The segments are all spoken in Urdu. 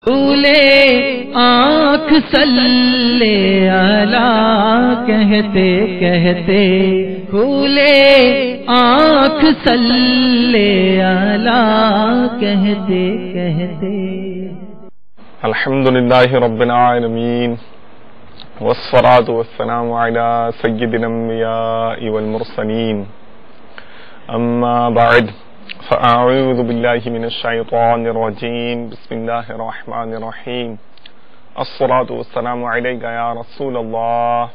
پھولے آنکھ صلی اللہ کہتے کہتے، پھولے آنکھ صلی اللہ کہتے کہتے۔ الحمدللہ رب العالمین والصلاة والسلام علی سید الانبیاء والمرسلین، اما بعد فاعوذ باللہ من الشیطان الرجیم، بسم اللہ الرحمن الرحیم، الصلاة والسلام علیک یا رسول اللہ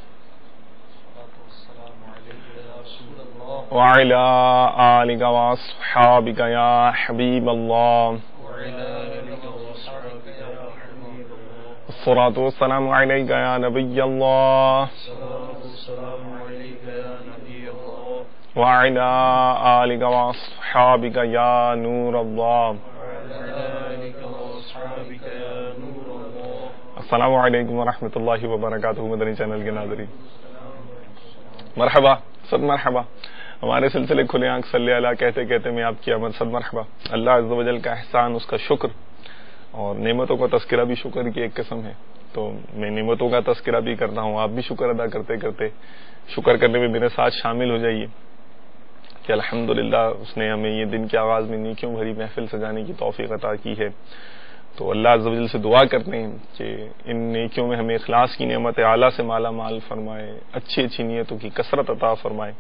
وعلی آلک واصحابک یا حبیب اللہ، الصلاة والسلام علیک یا نبی اللہ وعلی آلک واصحابک یا نور اللہ۔ السلام علیکم ورحمۃ اللہ وبرکاتہ۔ مدنی چینل کے ناظرین، مرحبا، صد مرحبا۔ ہمارے سلسلے کھلے آنکھ صلی اللہ کہتے کہتے میں آپ کی آمد، صد مرحبا۔ اللہ عز و جل کا احسان، اس کا شکر، اور نعمتوں کا تذکرہ بھی شکر کی ایک قسم ہے، تو میں نعمتوں کا تذکرہ بھی کرتا ہوں، آپ بھی شکر ادا کرتے کرتے شکر کرنے میں میرے ساتھ شامل ہو جائیے کہ الحمدللہ اس نے ہمیں یہ دن کے آغاز میں نیکیوں بھری محفل سجانے کی توفیق عطا کی ہے۔ تو اللہ عز و جل سے دعا کرتے ہیں کہ ان نیکیوں میں ہمیں اخلاص کی نعمت اعلیٰ سے مالا مال فرمائے، اچھی اچھی نیتوں کی کثرت عطا فرمائے۔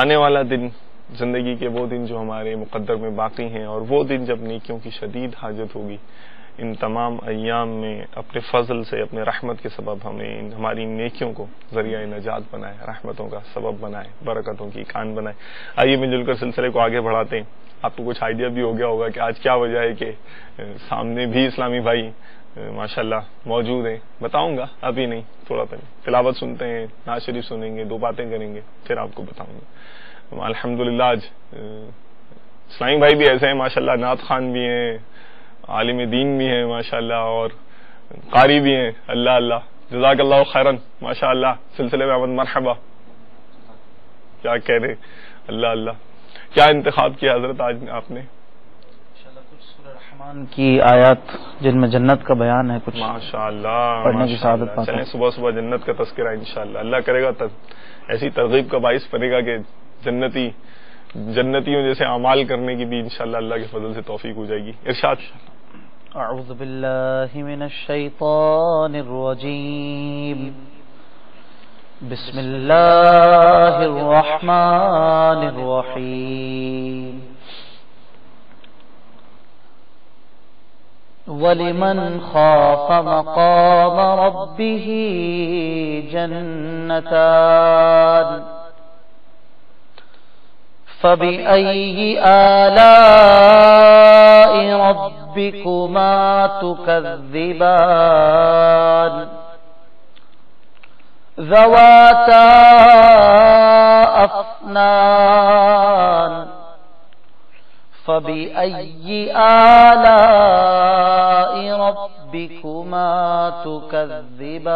آنے والا دن، زندگی کے وہ دن جو ہمارے مقدر میں باقی ہیں، اور وہ دن جب نیکیوں کی شدید حاجت ہوگی، ان تمام ایام میں اپنے فضل سے، اپنے رحمت کے سبب ہمیں ہماری نیکیوں کو ذریعہ نجات بنائے، رحمتوں کا سبب بنائے، برکتوں کی کان بنائے۔ آئیے مل جل کر سلسلے کو آگے بڑھاتے ہیں۔ آپ کو کچھ آئیڈیا بھی ہو گیا ہوگا کہ آج کیا وجہ ہے کہ سامنے بھی اسلامی بھائی ماشاءاللہ موجود ہیں۔ بتاؤں گا، ابھی نہیں، تھوڑا پہلے تلاوت سنتے ہیں، نعت شریف سنیں گے، دو باتیں کریں گے، پھر آپ کو بتاؤں گا۔ الحمدللہ آج اسلامی بھائی بھی ایسے ہیں ماشاءاللہ، نعت خوان بھی ہیں، عالم دین بھی ہیں ماشاءاللہ، اور قاری بھی ہیں۔ اللہ اللہ، جزاک اللہ خیرن ماشاءاللہ۔ سلسلے میں آمد، مرحبا۔ کیا کہہ رہے، اللہ اللہ۔ کیا انتخاب کیا حضرت آج آپ نے؟ انشاءاللہ کچھ سورہ رحمان کی آیات جن میں جنت کا بیان ہے، کچھ ماشاءاللہ پڑھنے کی سعادت پاتا چلیں، صبح صبح جنت کا تذکرہ انشاءاللہ اللہ کرے گا، ایسی ترغیب کا باعث بنے گا کہ جنتیوں جیسے اعمال کرنے کی بھی انشاءاللہ اللہ کے فضل سے توفیق ہو جائے گی۔ ارشاد۔ اعوذ باللہ من الشیطان الرجیم، بسم اللہ الرحمن الرحیم۔ وَلِمَنْ خَافَ مَقَامَ رَبِّهِ جَنَّتَانِ فَبِأَيِّ آلَاءِ رَبِّكُمَا تُكَذِّبَانِ ذَوَاتَا أَفْنَانٍ فَبِأَيِّ آلَاءِ رَبِّكُمَا تُكَذِّبَانِ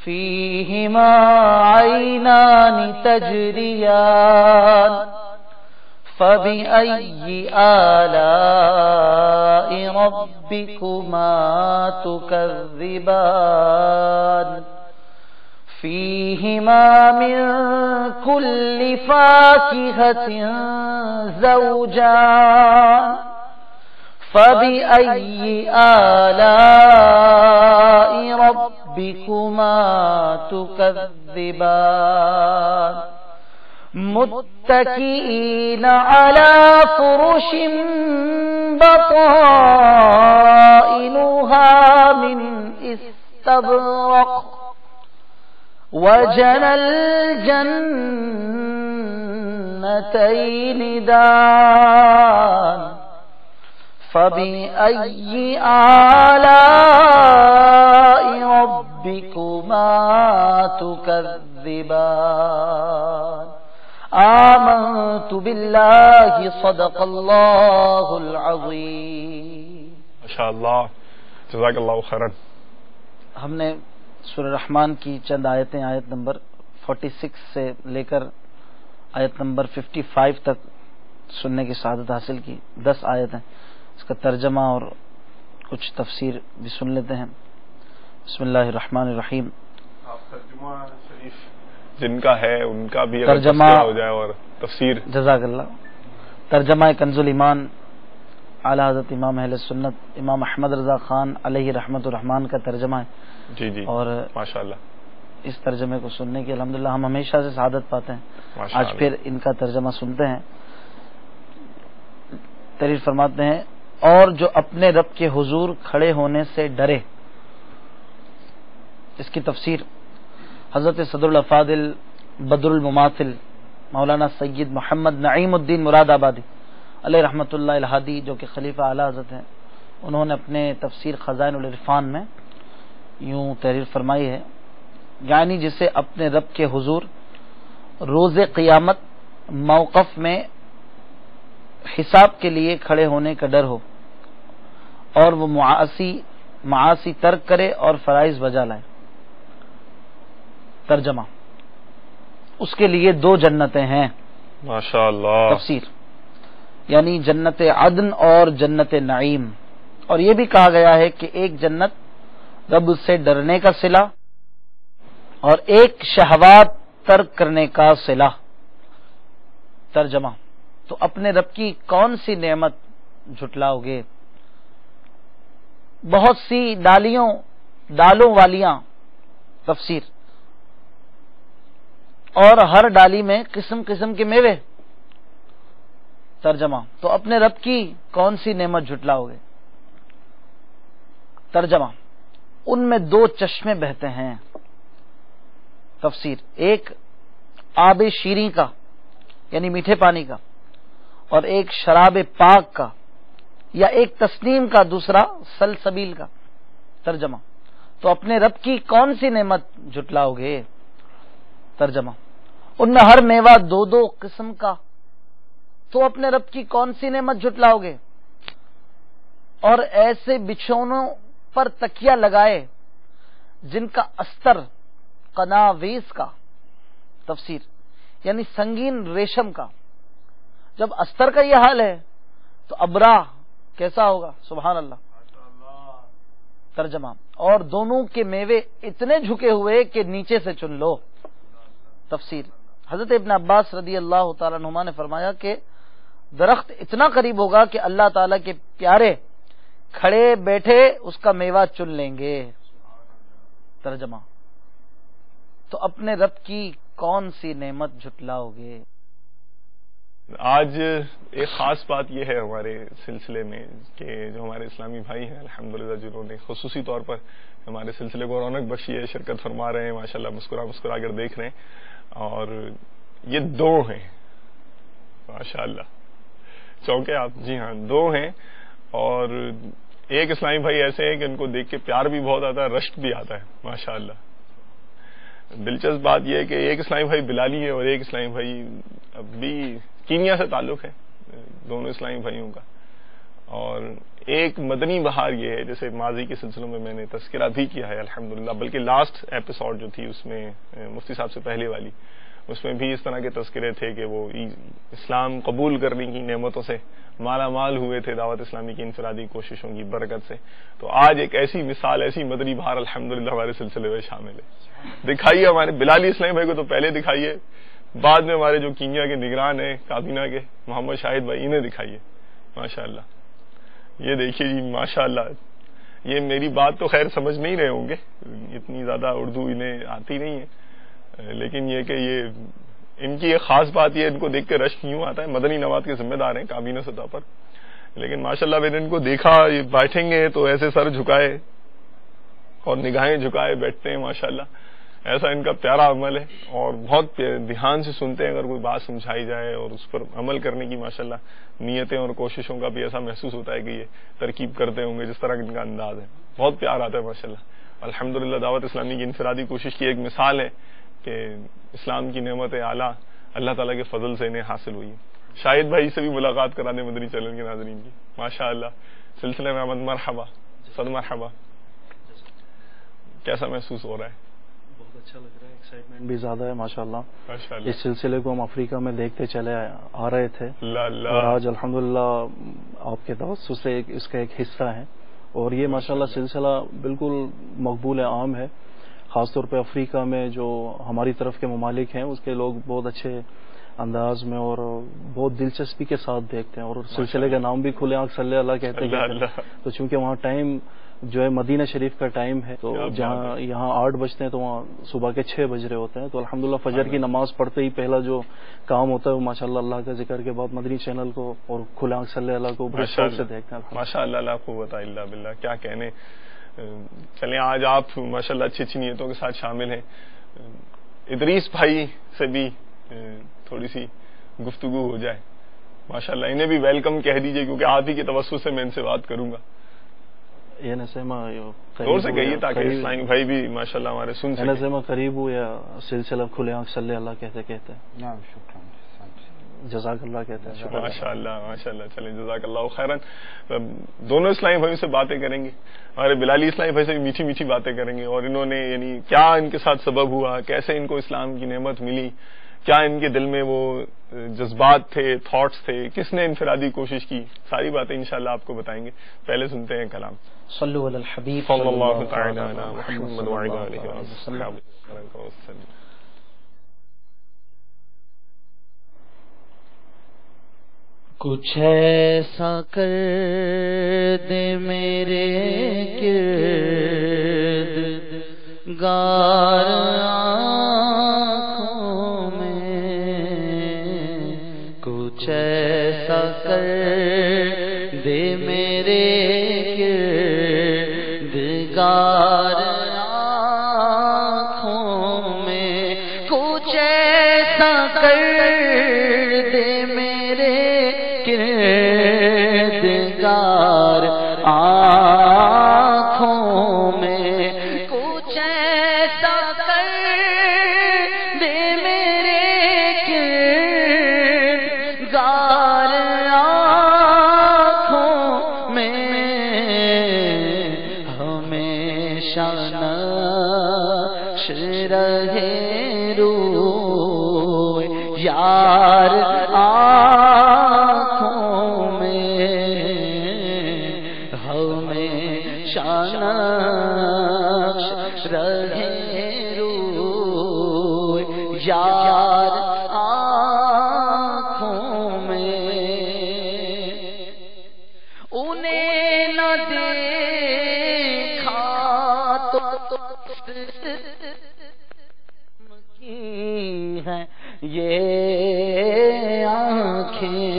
فِيهِمَا عَيْنَانِ تَجْرِيَانِ فَبِأَيِّ آلَاءِ رَبِّكُمَا تُكَذِّبَانِ فِيهِمَا مِن كُلِّ فَاكِهَةٍ زَوْجَانِ فَبِأَيِّ آلَاءِ رَبِّكُمَا تُكَذِّبَانِ مُتَّكِئِينَ عَلَى فُرُشٍ بَطَائِنُهَا مِنْ إِسْتَبْرَقٍ وَجَنَى الْجَنَّتَيْنِ دَانٍ فَبِأَيِّ آلَاءِ رَبِّكُمَا تُكَذِّبَانِ آمنت باللہ صدق اللہ العظیم۔ ماشاءاللہ، جزاک اللہ خیرن۔ ہم نے سورہ رحمان کی چند آیتیں، آیت نمبر 46 سے لے کر آیت نمبر 55 تک سننے کی سعادت حاصل کی، 10 آیتیں۔ اس کا ترجمہ اور کچھ تفسیر بھی سن لیتے ہیں. بسم اللہ الرحمن الرحیم. آپ ترجمہ شریف جن کا ہے ان کا بھی ترجمہ ہو جائے اور تفسیر. جزاک اللہ. ترجمہ کنز الایمان اعلی حضرت امام اہل سنت امام احمد رضا خان علیہ رحمت الرحمان کا ترجمہ ہے. جی اور ماشاءاللہ اس ترجمے کو سننے کی الحمدللہ ہم ہمیشہ سے سعادت پاتے ہیں. آج پھر ان کا ترجمہ سنتے ہیں. تحریر فرماتے ہیں اور جو اپنے رب کے حضور کھڑے ہونے سے ڈرے. اس کی تفسیر حضرت صدر الافاضل بدر المماثل مولانا سید محمد نعیم الدین مراد آبادی علیہ رحمۃ اللہ الہادی جو کہ خلیفہ اعلی حضرت ہیں، انہوں نے اپنے تفسیر خزائن العرفان میں یوں تحریر فرمائی ہے، یعنی جسے اپنے رب کے حضور روز قیامت موقف میں حساب کے لیے کھڑے ہونے کا ڈر ہو اور وہ معاصی ترک کرے اور فرائض بجا لائے. ترجمہ اس کے لیے 2 جنتیں ہیں. ماشاءاللہ. تفسیر یعنی جنت عدن اور جنت نعیم. اور یہ بھی کہا گیا ہے کہ ایک جنت رب سے ڈرنے کا صلہ اور ایک شہوات ترک کرنے کا صلہ. ترجمہ تو اپنے رب کی کون سی نعمت جھٹلاؤ گے؟ بہت سی ڈالوں والیاں. تفسیر اور ہر ڈالی میں قسم قسم کے میوے. ترجمہ تو اپنے رب کی کون سی نعمت جھٹلاؤ گے؟ ترجمہ ان میں 2 چشمے بہتے ہیں. تفسیر ایک آب شیریں کا یعنی میٹھے پانی کا اور ایک شراب پاک کا یا ایک تسنیم کا دوسرا سلسبیل کا. ترجمہ تو اپنے رب کی کون سی نعمت جھٹلاؤ گے؟ ترجمہ ان میں ہر میوہ 2 قسم کا، تو اپنے رب کی کون سی نعمت جھٹلاؤ گے؟ اور ایسے بچھونوں پر تکیہ لگائے جن کا استر قناویس کا. تفسیر یعنی سنگین ریشم کا. جب استر کا یہ حال ہے تو ابرا کیسا ہوگا؟ سبحان اللہ. ترجمہ اور دونوں کے میوے اتنے جھکے ہوئے کہ نیچے سے چن لو. تفسیر حضرت ابن عباس رضی اللہ تعالیٰ عنہما نے فرمایا کہ درخت اتنا قریب ہوگا کہ اللہ تعالیٰ کے پیارے کھڑے بیٹھے اس کا میوہ چن لیں گے. ترجمہ تو اپنے رب کی کون سی نعمت جھٹلاؤ گے؟ آج ایک خاص بات یہ ہے ہمارے سلسلے میں کہ جو ہمارے اسلامی بھائی ہیں الحمدللہ جنہوں نے خصوصی طور پر ہمارے سلسلے کو رونق بخشی ہے، شرکت فرما رہے ہیں، ماشاءاللہ مسکرا کر دیکھ رہے ہیں. اور یہ 2 ہیں ماشاءاللہ. چونکہ آپ جی ہاں 2 ہیں. اور ایک اسلامی بھائی ایسے ہیں کہ ان کو دیکھ کے پیار بھی بہت آتا ہے، رشک بھی آتا ہے ماشاءاللہ. دلچسپ بات یہ ہے کہ ایک اسلامی بھائی بلالی ہے اور ایک اسلامی بھائی اب بھی کینیا سے تعلق ہے، دونوں اسلامی بھائیوں کا. اور ایک مدنی بہار یہ ہے، جیسے ماضی کے سلسلوں میں میں نے تذکرہ بھی کیا ہے الحمدللہ، بلکہ لاسٹ ایپیسوڈ جو تھی اس میں مفتی صاحب سے پہلے والی، اس میں بھی اس طرح کے تذکرے تھے کہ وہ اسلام قبول کرنے کی نعمتوں سے مالا مال ہوئے تھے دعوت اسلامی کی انفرادی کوششوں کی برکت سے. تو آج ایک ایسی مثال، ایسی مدنی بہار الحمدللہ ہمارے سلسلے میں شامل ہے. دکھائیے ہمارے بلالی اسلامی بھائی کو تو پہلے دکھائیے، بعد میں ہمارے جو کینیا کے نگران ہیں کابینہ کے محمد شاہد بھائی، انہیں دکھائیے ماشاءاللہ. یہ دیکھیے جی ماشاءاللہ. یہ میری بات تو خیر سمجھ نہیں رہے ہوں گے، اتنی زیادہ اردو انہیں آتی نہیں ہے، لیکن یہ کہ یہ ان کی ایک خاص بات یہ ان کو دیکھ کے رشک یوں آتا ہے. مدنی نواد کے ذمہ دار ہیں کابینہ سطح پر، لیکن ماشاءاللہ میں نے ان کو دیکھا یہ بیٹھیں گے تو ایسے سر جھکائے اور نگاہیں جھکائے بیٹھتے ہیں ماشاءاللہ. ایسا ان کا پیارا عمل ہے اور بہت دھیان سے سنتے ہیں اگر کوئی بات سمجھائی جائے اور اس پر عمل کرنے کی ماشاءاللہ نیتیں اور کوششوں کا بھی ایسا محسوس ہوتا ہے کہ یہ ترکیب کرتے ہوں گے جس طرح ان کا انداز ہے. بہت پیار آتا ہے ماشاءاللہ. الحمدللہ دعوت اسلامی کی انفرادی کوشش کی ایک مثال ہے کہ اسلام کی نعمت اعلیٰ اللہ تعالیٰ کے فضل سے انہیں حاصل ہوئی. شاہد بھائی سے بھی ملاقات کرا دیں مدنی چینل کے ناظرین کی ماشاءاللہ. سلسلے میں احمد مرحبا، صد مرحبا. کیسا محسوس ہو رہا ہے؟ اچھا لگ رہا ہے, ایکسائٹمنٹ بھی زیادہ ہے ماشاءاللہ. ماشاءاللہ. اس سلسلے کو ہم افریقہ میں دیکھتے چلے آ رہے تھے اور آج الحمدللہ آپ کے توسط سے اس کا ایک حصہ ہے, اور یہ ماشاءاللہ سلسلہ بالکل مقبول عام ہے. خاص طور پہ افریقہ میں جو ہماری طرف کے ممالک ہیں اس کے لوگ بہت اچھے انداز میں اور بہت دلچسپی کے ساتھ دیکھتے ہیں, اور سلسلے کا نام بھی کھلے آنکھ صلی اللہ کہتے ہیں. تو چونکہ وہاں ٹائم جو ہے مدینہ شریف کا ٹائم ہے, تو جہاں یہاں 8 بجتے ہیں تو وہاں صبح کے 6 بج رہے ہوتے ہیں. تو الحمدللہ فجر کی نماز پڑھتے ہی پہلا جو کام ہوتا ہے وہ ماشاءاللہ اللہ کا ذکر کے بعد مدنی چینل کو اور کھلے آنکھ صلی اللہ کو بڑے شوق سے دیکھتے ہیں. ماشاءاللہ, لا قوت الا باللہ, کیا کہنے. چلیں آج آپ ماشاءاللہ اچھی اچھی نیتوں کے ساتھ شامل ہیں. ادریس بھائی سے بھی تھوڑی سی گفتگو ہو جائے ماشاءاللہ. انہیں بھی ویلکم کہہ دیجئے کیونکہ آپ ہی کے توسط سے میں ان سے بات کروں گا. یہ نسیمہ زور سے کہیے تاکہ اسلام بھائی بھی ماشاءاللہ ہمارے سن سکیں. نسیمہ قریب ہو یا سلسلہ کھلے آنکھ صلی اللہ کہتے کہتے جزاک اللہ کہتے ہیں. ماشاءاللہ ماشاءاللہ. چلیں جزاک اللہ خیرن. دونوں اسلامی بھائیوں سے باتیں کریں گے, ہمارے بلالی اسلامی بھائی سے بھی میٹھی میٹھی باتیں کریں گے, اور انہوں نے یعنی کیا ان کے ساتھ سبب ہوا, کیسے ان کو اسلام کی نعمت ملی, کیا ان کے دل میں وہ جذبات تھے, تھاٹس تھے, کس نے انفرادی کوشش کی, ساری باتیں انشاءاللہ آپ کو بتائیں گے. پہلے سنتے ہیں کلام. صلو علی الحبیب صلی اللہ تعالی علی محمد وعلی آلہ وسلم. کچھ ایسا کر دے میرے کردگار آنکھوں میں, کچھ ایسا کر دے میرے کردگار آنکھوں میں, کچھ ایسا کر دے میرے کردگار آنکھوں میں, کچھ ایسا کر دے میرے کردگار آنکھوں میں, ہمیشہ نقش رہے روئے یار رہے روئے یار آنکھوں میں, انہیں نہ دیکھا تو کی ہے یہ آنکھیں,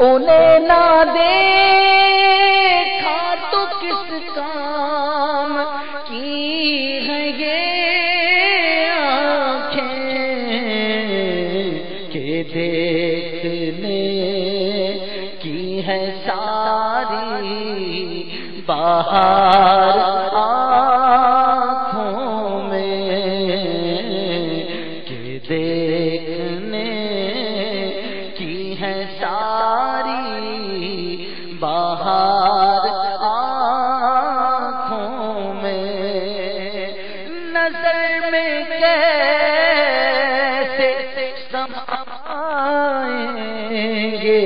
انہیں نہ دیکھا تو کس کام کی ہے یہ آنکھیں, کہ دیکھنے کی ہے ساری بہار آنکھوں میں, کہ دیکھنے کی ہے ساری بہار آنکھوں میں, نظر میں کیسے سمائیں گے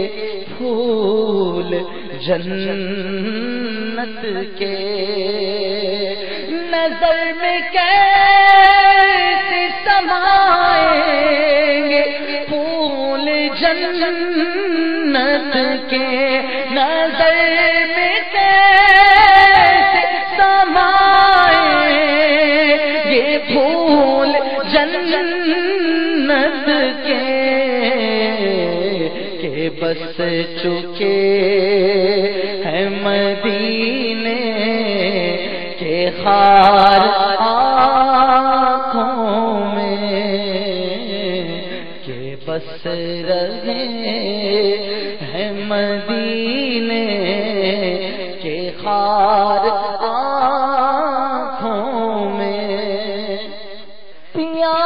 پھول جنت کے, نظر میں کیسے سمائیں گے پھول جنت کے, نظر میں کیسے سمائیں گے پھول جنت کے, کہ بس چکے ہیں مدینے کے خار آنکھوں میں, کہ بس رہے ہیں مدینے کے خار آنکھوں میں, پیا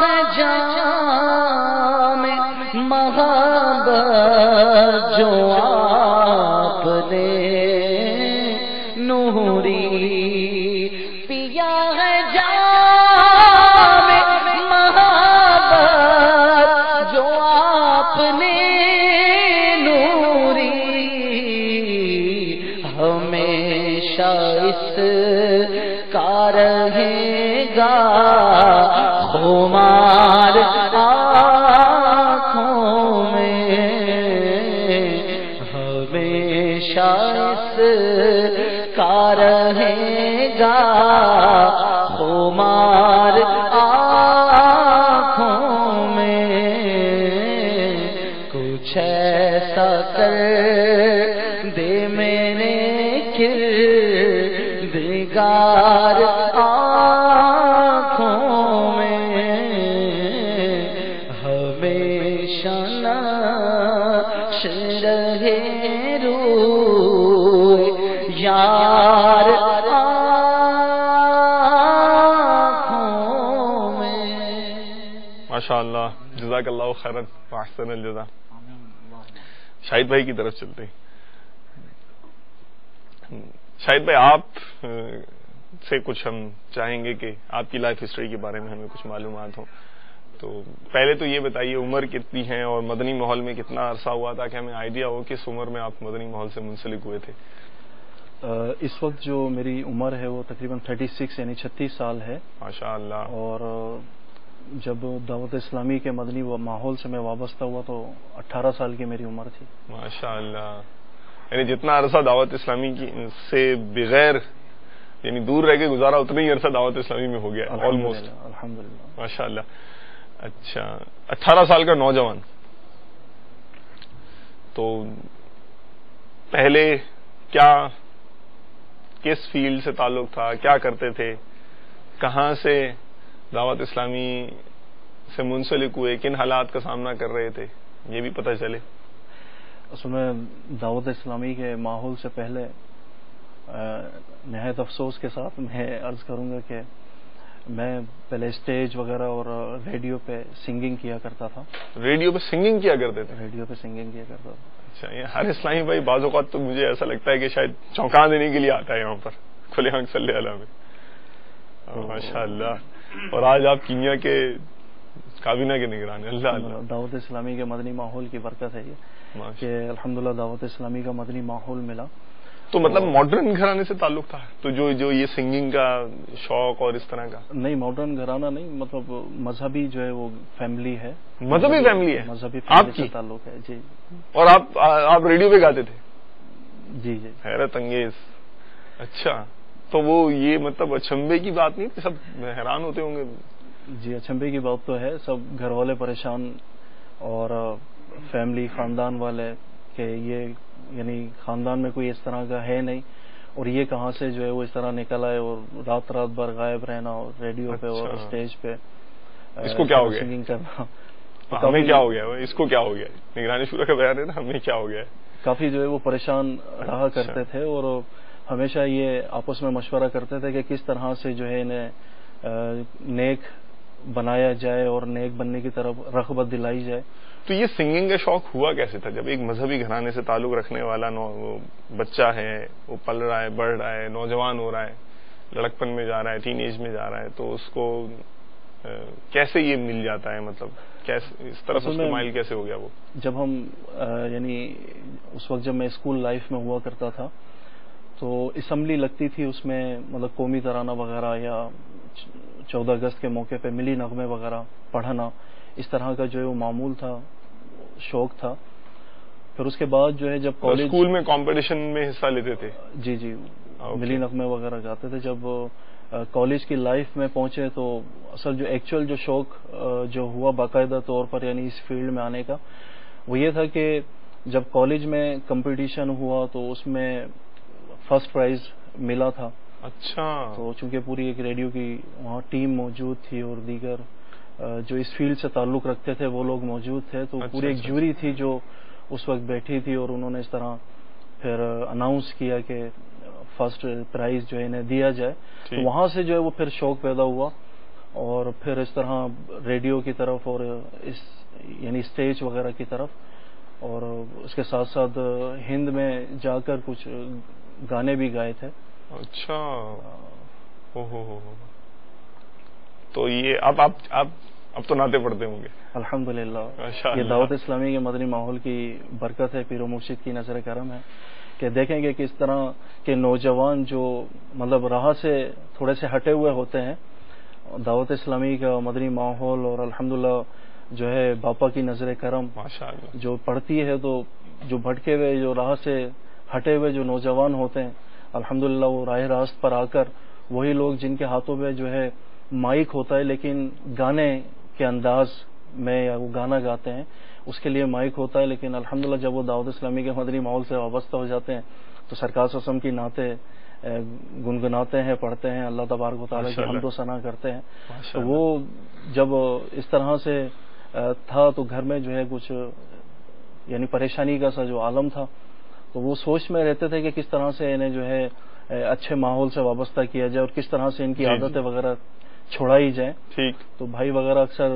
ہے جام محبت جو آپ نے نوری, پیا ہے جام ہمیشہ اس کا رہے گا خمار آنکھوں میں، ہمیشہ اس کا رہے گا خمار آنکھوں میں، کچھ ایسا کر دے میرے کردگار آنکھوں میں، ہمیشہ نقش رہے روح یار آنکھوں میں۔ ماشاء اللہ، جزاک اللہ خیرا واحسن الجزا۔ شاہد بھائی کی طرف چلتے ہیں۔ شاہد بھائی، آپ سے کچھ ہم چاہیں گے کہ آپ کی لائف ہسٹری کے بارے میں ہمیں کچھ معلومات ہوں۔ تو پہلے تو یہ بتائیے عمر کتنی ہے اور مدنی ماحول میں کتنا عرصہ ہوا تاکہ ہمیں آئیڈیا ہو کس عمر میں آپ مدنی ماحول سے منسلک ہوئے تھے؟ اس وقت جو میری عمر ہے وہ تقریباً 36 یعنی 36 سال ہے۔ ماشاء اللہ۔ اور جب دعوت اسلامی کے مدنی ماحول سے میں وابستہ ہوا تو 18 سال کی میری عمر تھی۔ ماشاء اللہ، یعنی جتنا عرصہ دعوت اسلامی کی سے بغیر یعنی دور رہ کے گزارا اتنا ہی عرصہ دعوت اسلامی میں ہو گیا آلموسٹ۔ الحمدللہ، ماشاء اللہ۔ اچھا، 18 سال کا نوجوان، تو پہلے کیا کس فیلڈ سے تعلق تھا، کیا کرتے تھے، کہاں سے دعوت اسلامی سے منسلک ہوئے، کن حالات کا سامنا کر رہے تھے، یہ بھی پتہ چلے۔ اصل میں دعوت اسلامی کے ماحول سے پہلے نہایت افسوس کے ساتھ میں عرض کروں گا کہ میں پہلے اسٹیج وغیرہ اور ریڈیو پہ سنگنگ کیا کرتا تھا۔ ریڈیو پہ سنگنگ کیا کرتے تھے؟ ریڈیو پہ سنگنگ کیا کرتا تھا۔ اچھا، یہ ہر اسلامی بھائی بعض اوقات تو مجھے ایسا لگتا ہے کہ شاید چونکا دینے کے لیے آتا ہے یہاں پر کھلے آنکھ صلی اللہ میں۔ ماشاء اللہ۔ اور آج آپ کینیا کے کابینہ کے نگران ہیں۔ اللہ اللہ، دعوت اسلامی کے مدنی ماحول کی برکت ہے یہ کہ الحمدللہ دعوت اسلامی کا مدنی ماحول ملا۔ تو مطلب ماڈرن گھرانے سے تعلق تھا تو جو یہ سنگنگ کا شوق اور اس طرح کا؟ نہیں، ماڈرن گھرانہ نہیں، مطلب مذہبی جو ہے وہ فیملی ہے۔ مذہبی فیملی ہے؟ مذہبی آپ فیملی سے تعلق ہے جی۔ اور آپ ریڈیو پہ گاتے تھے؟ جی جی، حیرت انگیز۔ اچھا، تو وہ یہ مطلب اچنبے کی بات نہیں کہ سب حیران ہوتے ہوں گے؟ جی، اچنبے کی بات تو ہے، سب گھر والے پریشان اور فیملی خاندان والے کہ یہ یعنی خاندان میں کوئی اس طرح کا ہے نہیں اور یہ کہاں سے جو ہے وہ اس طرح نکل آئے اور رات بھر غائب رہنا اور ریڈیو پہ اور اسٹیج پہ اس کو کیا ہو گیا سنگنگ کرنا۔ ہمیں کیا ہو گیا، اس کو کیا ہو گیا؟ نگرانی شورا کا بیان ہے نا، ہمیں کیا ہو گیا؟ کافی جو ہے وہ پریشان رہا کرتے تھے اور ہمیشہ یہ آپس میں مشورہ کرتے تھے کہ کس طرح سے جو ہے انہیں نیک بنایا جائے اور نیک بننے کی طرف رغبت دلائی جائے۔ تو یہ سنگنگ کا شوق ہوا کیسے تھا جب ایک مذہبی گھرانے سے تعلق رکھنے والا بچہ ہے، وہ پل رہا ہے، بڑھ رہا ہے، نوجوان ہو رہا ہے، لڑکپن میں جا رہا ہے، ٹین ایج میں جا رہا ہے، تو اس کو کیسے یہ مل جاتا ہے، مطلب کیسے اس طرف مائل کیسے ہو گیا وہ؟ جب ہم یعنی اس وقت جب میں اسکول لائف میں ہوا کرتا تھا تو اسمبلی لگتی تھی، اس میں مطلب قومی ترانہ وغیرہ یا 14 اگست کے موقع پہ ملی نغمے وغیرہ پڑھنا، اس طرح کا جو ہے وہ معمول تھا، شوق تھا۔ پھر اس کے بعد جو ہے جب کالج اسکول میں کمپٹیشن میں حصہ لیتے تھے؟ جی جی، ملی نغمے وغیرہ گاتے تھے۔ جب کالج کی لائف میں پہنچے تو اصل جو ایکچوئل جو شوق جو ہوا باقاعدہ طور پر یعنی اس فیلڈ میں آنے کا وہ یہ تھا کہ جب کالج میں کمپٹیشن ہوا تو اس میں فرسٹ پرائز ملا تھا۔ اچھا، تو چونکہ پوری ایک ریڈیو کی وہاں ٹیم موجود تھی اور دیگر جو اس فیلڈ سے تعلق رکھتے تھے وہ لوگ موجود تھے، تو پوری ایک جوری تھی جو اس وقت بیٹھی تھی اور انہوں نے اس طرح پھر اناؤنس کیا کہ فرسٹ پرائز جو ہے انہیں دیا جائے۔ تو وہاں سے جو ہے وہ پھر شوق پیدا ہوا اور پھر اس طرح ریڈیو کی طرف اور اس یعنی اسٹیج وغیرہ کی طرف، اور اس کے ساتھ ساتھ ہند میں جا کر کچھ گانے بھی گائے تھے۔ اچھا، تو یہ اب تو نعتیں پڑھتے ہوں گے؟ الحمدللہ، یہ دعوت اسلامی کے مدنی ماحول کی برکت ہے، پیر و مرشد کی نظر کرم ہے کہ دیکھیں گے کہ اس طرح کے نوجوان جو مطلب راہ سے تھوڑے سے ہٹے ہوئے ہوتے ہیں، دعوت اسلامی کا مدنی ماحول اور الحمدللہ جو ہے باپا کی نظر کرم جو پڑتی ہے، تو جو بھٹکے ہوئے جو راہ سے ہٹے ہوئے جو نوجوان ہوتے ہیں الحمدللہ وہ راہ راست پر آ کر وہی لوگ جن کے ہاتھوں میں جو ہے مائک ہوتا ہے لیکن گانے کے انداز میں یا وہ گانا گاتے ہیں اس کے لیے مائک ہوتا ہے، لیکن الحمدللہ جب وہ دعوت اسلامی کے مدنی ماحول سے وابستہ ہو جاتے ہیں تو سرکار صلی اللہ علیہ وسلم کی نعتیں گنگناتے ہیں، پڑھتے ہیں، اللہ تبارک و تعالیٰ کی حمد و ثنا کرتے ہیں. تو وہ جب اس طرح سے تھا تو گھر میں جو ہے کچھ یعنی پریشانی کا سا جو عالم تھا، تو وہ سوچ میں رہتے تھے کہ کس طرح سے انہیں جو ہے اچھے ماحول سے وابستہ کیا جائے اور کس طرح سے ان کی عادتیں وغیرہ چھوڑائی جائیں. ٹھیک. تو بھائی وغیرہ اکثر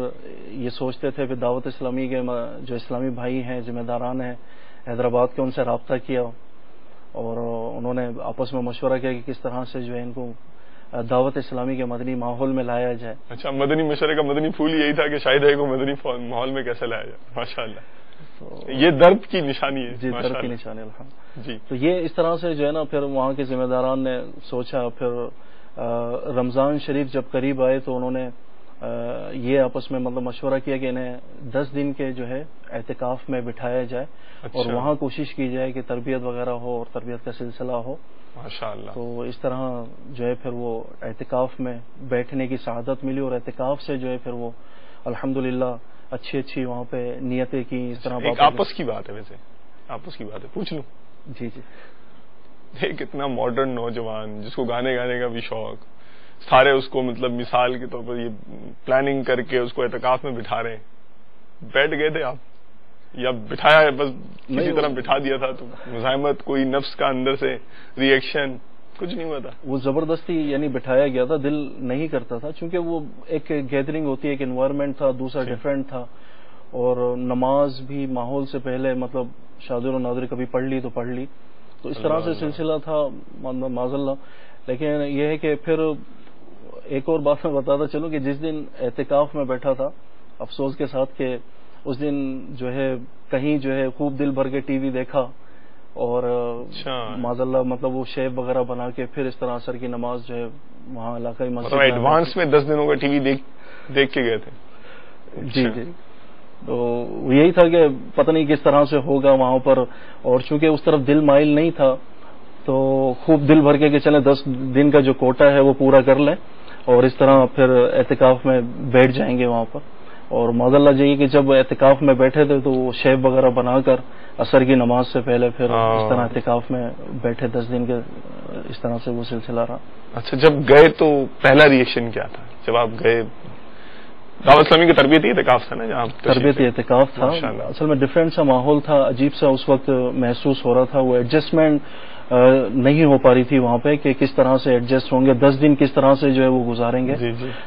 یہ سوچتے تھے، پھر دعوت اسلامی کے جو اسلامی بھائی ہیں ذمہ داران ہیں حیدرآباد کے، ان سے رابطہ کیا اور انہوں نے آپس میں مشورہ کیا کہ کس طرح سے جو ہے ان کو دعوت اسلامی کے مدنی ماحول میں لایا جائے. اچھا، مدنی مشورے کا مدنی پھول یہی تھا کہ شاہد ہے کو مدنی ماحول میں کیسے لایا جائے. ماشاءاللہ، یہ درد کی نشانی ہے. جی، درد کی نشانی الحمد. جی، تو یہ اس طرح سے جو ہے نا پھر وہاں کے ذمہ داران نے سوچا. پھر رمضان شریف جب قریب آئے تو انہوں نے یہ آپس میں مطلب مشورہ کیا کہ انہیں 10 دن کے جو ہے اعتکاف میں بٹھایا جائے اور وہاں کوشش کی جائے کہ تربیت وغیرہ ہو اور تربیت کا سلسلہ ہو. ماشاءاللہ. تو اس طرح جو ہے پھر وہ اعتکاف میں بیٹھنے کی سعادت ملی اور اعتکاف سے جو ہے پھر وہ الحمدللہ اچھی وہاں پہ نیتیں کی. اس طرح ایک آپس کی بات ہے، ویسے آپس کی بات ہے، پوچھ لوں؟ جی جی. ایک اتنا ماڈرن نوجوان جس کو گانے گانے کا بھی شوق، سارے اس کو مطلب مثال کے طور پر یہ پلاننگ کر کے اس کو اعتکاف میں بٹھا رہے ہیں، بیٹھ گئے تھے آپ یا بٹھایا ہے بس کسی طرح بٹھا دیا تھا؟ تو مزاحمت، کوئی نفس کا اندر سے ریئیکشن کچھ نہیں ہوا تھا؟ وہ زبردستی یعنی بٹھایا گیا تھا، دل نہیں کرتا تھا چونکہ وہ ایک گیدرنگ ہوتی ہے، ایک انوائرمنٹ تھا، دوسرا ڈفرینٹ تھا اور نماز بھی ماحول سے پہلے مطلب شادر و نادر کبھی پڑھ لی تو پڑھ لی، تو اس طرح سے سلسلہ تھا معاذ اللہ. لیکن یہ ہے کہ پھر ایک اور بات میں بتاتا چلوں کہ جس دن اعتکاف میں بیٹھا تھا افسوس کے ساتھ کہ اس دن جو ہے کہیں جو ہے خوب دل بھر کے ٹی وی دیکھا اور معاذ اللہ مطلب وہ شیپ وغیرہ بنا کے پھر اس طرح عصر کی نماز جو ہے وہاں علاقائی مسجد ایڈوانس میں 10 دنوں کا ٹی وی دیکھ کے گئے تھے. جی جی. تو یہی تھا کہ پتہ نہیں کس طرح سے ہوگا وہاں پر، اور چونکہ اس طرف دل مائل نہیں تھا تو خوب دل بھر کے کہ چلیں 10 دن کا جو کوٹا ہے وہ پورا کر لیں اور اس طرح پھر اعتکاف میں بیٹھ جائیں گے وہاں پر. اور معاذ اللہ جی کہ جب اعتکاف میں بیٹھے تھے تو وہ شیپ وغیرہ بنا کر عصر کی نماز سے پہلے پھر اس طرح اعتکاف میں بیٹھے 10 دن کے، اس طرح سے وہ سلسلہ رہا. اچھا، جب گئے تو پہلا ریئیکشن کیا تھا جب آپ گئے؟ دعوت اسلامی کی تربیتی اعتکاف تھا نا جہاں؟ تربیتی اعتکاف تھا، اصل میں ڈفرینٹ سا ماحول تھا، عجیب سا اس وقت محسوس ہو رہا تھا. وہ ایڈجسٹمنٹ نہیں ہو پا رہی تھی وہاں پہ کہ کس طرح سے ایڈجسٹ ہوں گے، 10 دن کس طرح سے جو ہے وہ گزاریں گے.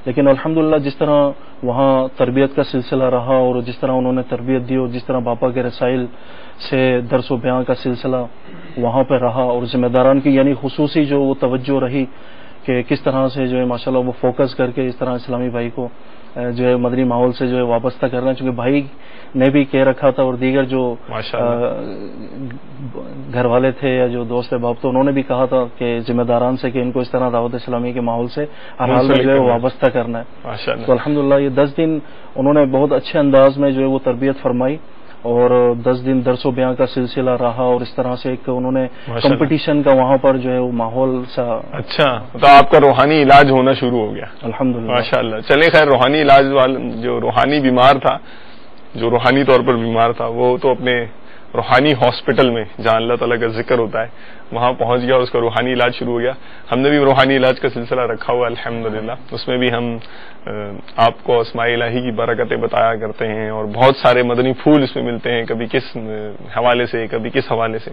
لیکن الحمدللہ جس طرح وہاں تربیت کا سلسلہ رہا اور جس طرح انہوں نے تربیت دی اور جس طرح باپا کے رسائل سے درس و بیان کا سلسلہ وہاں پہ رہا اور ذمہ داران کی یعنی خصوصی جو وہ توجہ رہی کہ کس طرح سے جو ہے ماشاءاللہ وہ فوکس کر کے اس طرح اسلامی بھائی کو جو ہے مدنی ماحول سے جو ہے وابستہ کرنا، چونکہ بھائی نے بھی کہہ رکھا تھا اور دیگر جو گھر والے تھے یا جو دوست احباب تو انہوں نے بھی کہا تھا کہ ذمہ داران سے کہ ان کو اس طرح دعوت اسلامی کے ماحول سے ہر حال میں جو ہے وابستہ کرنا ہے. تو الحمدللہ یہ 10 دن انہوں نے بہت اچھے انداز میں جو ہے وہ تربیت فرمائی اور 10 دن درس و بیان کا سلسلہ رہا اور اس طرح سے ایک انہوں نے کمپٹیشن کا وہاں پر جو ہے وہ ماحول سا. اچھا، تو آپ کا روحانی علاج ہونا شروع ہو گیا الحمدللہ. ماشاءاللہ. چلے خیر، روحانی علاج جو روحانی بیمار تھا، جو روحانی طور پر بیمار تھا، وہ تو اپنے روحانی ہاسپٹل میں جہاں اللہ تعالیٰ کا ذکر ہوتا ہے وہاں پہنچ گیا اور اس کا روحانی علاج شروع ہو گیا. ہم نے بھی روحانی علاج کا سلسلہ رکھا ہوا الحمدللہ. اس میں بھی ہم آپ کو اسماء الہی کی برکتیں بتایا کرتے ہیں اور بہت سارے مدنی پھول اس میں ملتے ہیں، کبھی کس حوالے سے کبھی کس حوالے سے.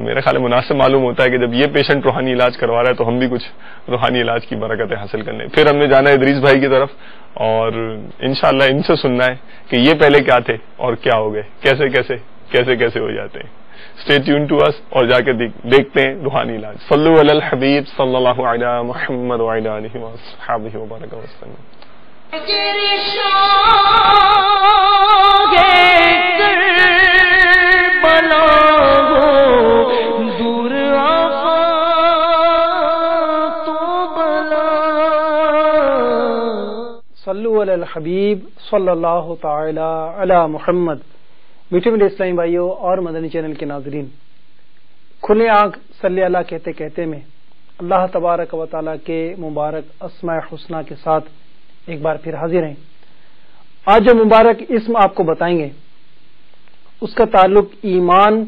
میرا خیال مناسب معلوم ہوتا ہے کہ جب یہ پیشنٹ روحانی علاج کروا رہا ہے تو ہم بھی کچھ روحانی علاج کی برکتیں حاصل کر لیں. پھر ہم نے جانا ہے ادریس بھائی کی طرف اور انشاءاللہ ان سے سننا ہے کہ یہ پہلے کیا تھے اور کیا ہو گئے، کیسے کیسے کیسے کیسے ہو جاتے ہیں. اسٹے ٹیون ٹو اس اور جا کے دیکھتے ہیں روحانی علاج. صلو علی الحبیب صلی اللہ علی محمد وعلی آلہ وصحبہ وبارک وسلم. صلو علی الحبیب صلی اللہ تعالی علی محمد۔ میٹھے میٹھے اسلامی بھائیوں اور مدنی چینل کے ناظرین، کھلے آنکھ صلی اللہ کہتے کہتے میں اللہ تبارک و تعالیٰ کے مبارک اسماء حسنہ کے ساتھ ایک بار پھر حاضر ہیں۔ آج جو مبارک اسم آپ کو بتائیں گے اس کا تعلق ایمان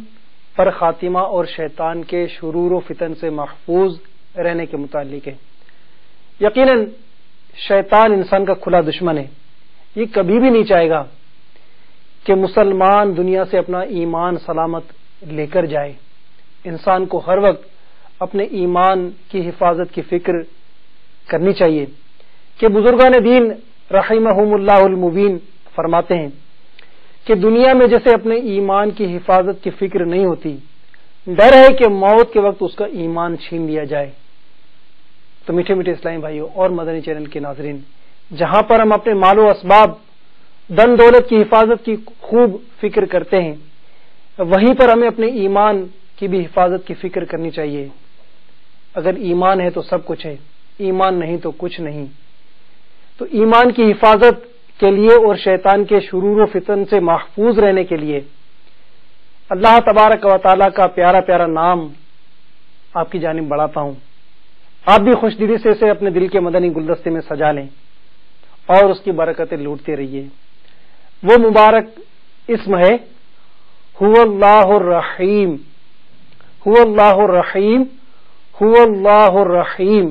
پر خاتمہ اور شیطان کے شرور و فتن سے محفوظ رہنے کے متعلق ہے۔ یقیناً شیطان انسان کا کھلا دشمن ہے، یہ کبھی بھی نہیں چاہے گا کہ مسلمان دنیا سے اپنا ایمان سلامت لے کر جائے۔ انسان کو ہر وقت اپنے ایمان کی حفاظت کی فکر کرنی چاہیے کہ بزرگان دین رحمہم اللہ المبین فرماتے ہیں کہ دنیا میں جیسے اپنے ایمان کی حفاظت کی فکر نہیں ہوتی، ڈر ہے کہ موت کے وقت اس کا ایمان چھین لیا جائے۔ تو میٹھے میٹھے اسلامی بھائیوں اور مدنی چینل کے ناظرین، جہاں پر ہم اپنے مال و اسباب دن دولت کی حفاظت کی خوب فکر کرتے ہیں، وہیں پر ہمیں اپنے ایمان کی بھی حفاظت کی فکر کرنی چاہیے۔ اگر ایمان ہے تو سب کچھ ہے، ایمان نہیں تو کچھ نہیں۔ تو ایمان کی حفاظت کے لیے اور شیطان کے شرور و فتن سے محفوظ رہنے کے لیے اللہ تبارک و تعالیٰ کا پیارا پیارا نام آپ کی جانب بڑھاتا ہوں۔ آپ بھی خوش دلی سے اسے اپنے دل کے مدنی گلدستے میں سجا لیں اور اس کی برکتیں لوٹتے رہیے۔ وہ مبارک اسم ہے هو اللہ الرحیم، هو اللہ الرحیم، هو اللہ الرحیم،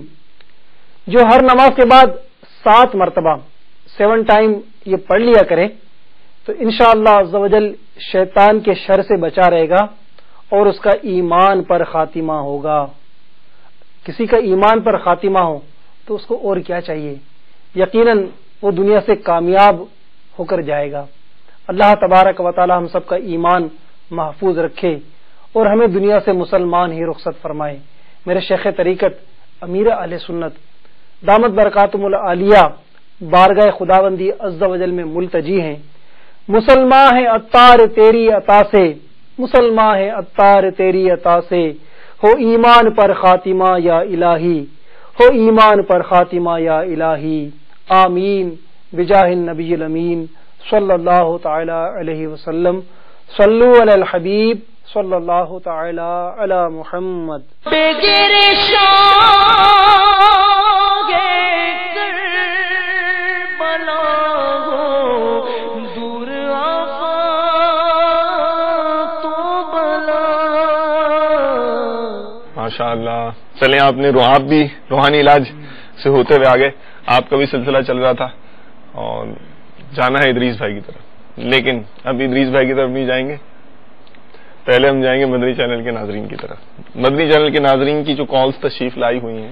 جو ہر نماز کے بعد 7 مرتبہ 7 ٹائم یہ پڑھ لیا کرے تو انشاءاللہ عز و جل شیطان کے شر سے بچا رہے گا اور اس کا ایمان پر خاتمہ ہوگا۔ کسی کا ایمان پر خاتمہ ہو تو اس کو اور کیا چاہیے، یقیناً وہ دنیا سے کامیاب ہو کر جائے گا۔ اللہ تبارک و تعالی ہم سب کا ایمان محفوظ رکھے اور ہمیں دنیا سے مسلمان ہی رخصت فرمائے۔ میرے شیخ طریقت امیر اہل سنت دامت برکاتہم العالیہ بارگاہ خداوندی عز و جل میں ملتجی ہیں۔ مسلمان ہے عطار تیری عطا سے، مسلمان ہے عطار تیری عطا سے، ہو ایمان پر خاتمہ یا الہی، ہو ایمان پر خاتمہ یا الہی، آمین بجاہ النبی الامین صلی اللہ تعالی علیہ وسلم۔ صلو علی الحبیب صلی اللہ تعالی علی محمد۔ ماشاء اللہ، چلیں آپ نے آپ بھی روحانی علاج سے ہوتے ہوئے آگے، آپ کا بھی سلسلہ چل رہا تھا اور جانا ہے ادریس بھائی کی طرف، لیکن اب ادریس بھائی کی طرف نہیں جائیں گے، پہلے ہم جائیں گے مدنی چینل کے ناظرین کی طرف۔ مدنی چینل کے ناظرین کی جو کالز تشریف لائی ہوئی ہیں،